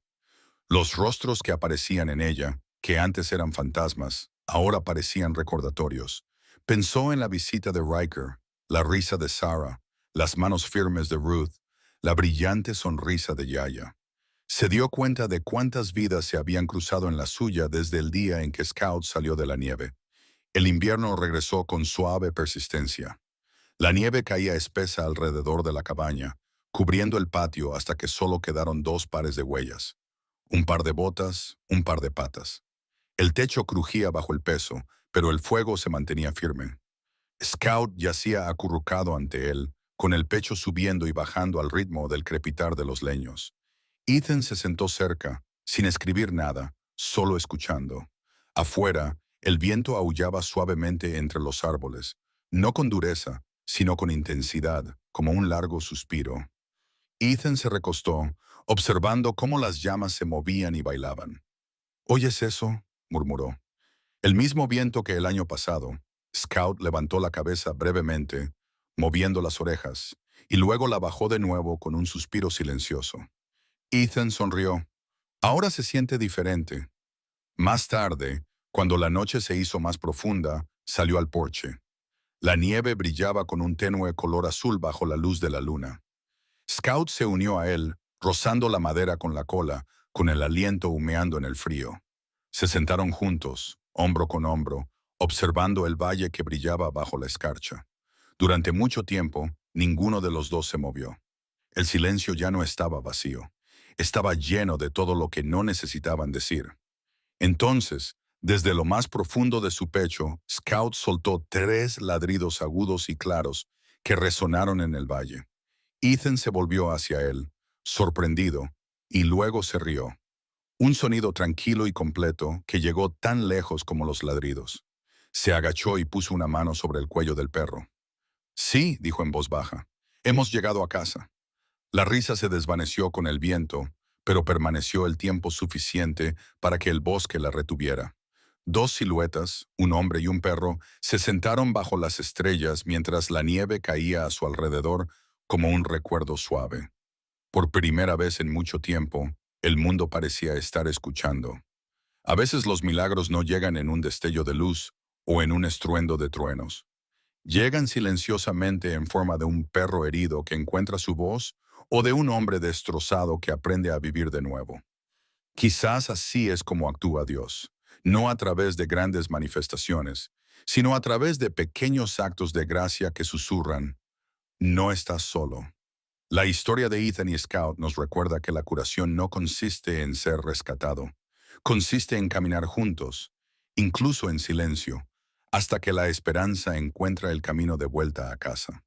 Los rostros que aparecían en ella, que antes eran fantasmas, ahora parecían recordatorios. Pensó en la visita de Riker, la risa de Sarah, las manos firmes de Ruth, la brillante sonrisa de Yaya. Se dio cuenta de cuántas vidas se habían cruzado en la suya desde el día en que Scout salió de la nieve. El invierno regresó con suave persistencia. La nieve caía espesa alrededor de la cabaña, cubriendo el patio hasta que solo quedaron 2 pares de huellas. Un par de botas, un par de patas. El techo crujía bajo el peso, pero el fuego se mantenía firme. Scout yacía acurrucado ante él, con el pecho subiendo y bajando al ritmo del crepitar de los leños. Ethan se sentó cerca, sin escribir nada, solo escuchando. Afuera, el viento aullaba suavemente entre los árboles, no con dureza, sino con intensidad, como un largo suspiro. Ethan se recostó, observando cómo las llamas se movían y bailaban. «¿Oyes eso?», murmuró. «El mismo viento que el año pasado». Scout levantó la cabeza brevemente, moviendo las orejas, y luego la bajó de nuevo con un suspiro silencioso. Ethan sonrió. Ahora se siente diferente. Más tarde, cuando la noche se hizo más profunda, salió al porche. La nieve brillaba con un tenue color azul bajo la luz de la luna. Scout se unió a él, rozando la madera con la cola, con el aliento humeando en el frío. Se sentaron juntos, hombro con hombro, observando el valle que brillaba bajo la escarcha. Durante mucho tiempo, ninguno de los dos se movió. El silencio ya no estaba vacío. Estaba lleno de todo lo que no necesitaban decir. Entonces, desde lo más profundo de su pecho, Scout soltó 3 ladridos agudos y claros que resonaron en el valle. Ethan se volvió hacia él, sorprendido, y luego se rió. Un sonido tranquilo y completo que llegó tan lejos como los ladridos. Se agachó y puso una mano sobre el cuello del perro. Sí, dijo en voz baja. Hemos llegado a casa. La risa se desvaneció con el viento, pero permaneció el tiempo suficiente para que el bosque la retuviera. Dos siluetas, un hombre y un perro, se sentaron bajo las estrellas mientras la nieve caía a su alrededor como un recuerdo suave. Por primera vez en mucho tiempo, el mundo parecía estar escuchando. A veces los milagros no llegan en un destello de luz o en un estruendo de truenos. Llegan silenciosamente en forma de un perro herido que encuentra su voz o de un hombre destrozado que aprende a vivir de nuevo. Quizás así es como actúa Dios, no a través de grandes manifestaciones, sino a través de pequeños actos de gracia que susurran, no estás solo. La historia de Ethan y Scout nos recuerda que la curación no consiste en ser rescatado, consiste en caminar juntos, incluso en silencio, hasta que la esperanza encuentra el camino de vuelta a casa.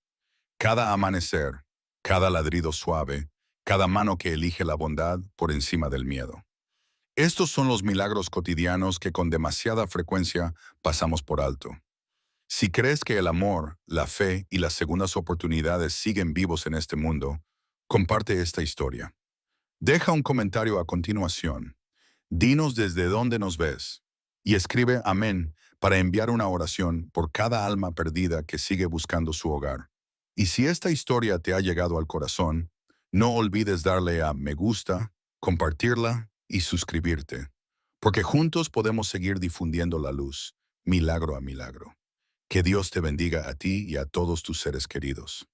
Cada amanecer, cada ladrido suave, cada mano que elige la bondad por encima del miedo. Estos son los milagros cotidianos que con demasiada frecuencia pasamos por alto. Si crees que el amor, la fe y las segundas oportunidades siguen vivos en este mundo, comparte esta historia. Deja un comentario a continuación. Dinos desde dónde nos ves. Y escribe amén para enviar una oración por cada alma perdida que sigue buscando su hogar. Y si esta historia te ha llegado al corazón, no olvides darle a me gusta, compartirla y suscribirte, porque juntos podemos seguir difundiendo la luz, milagro a milagro. Que Dios te bendiga a ti y a todos tus seres queridos.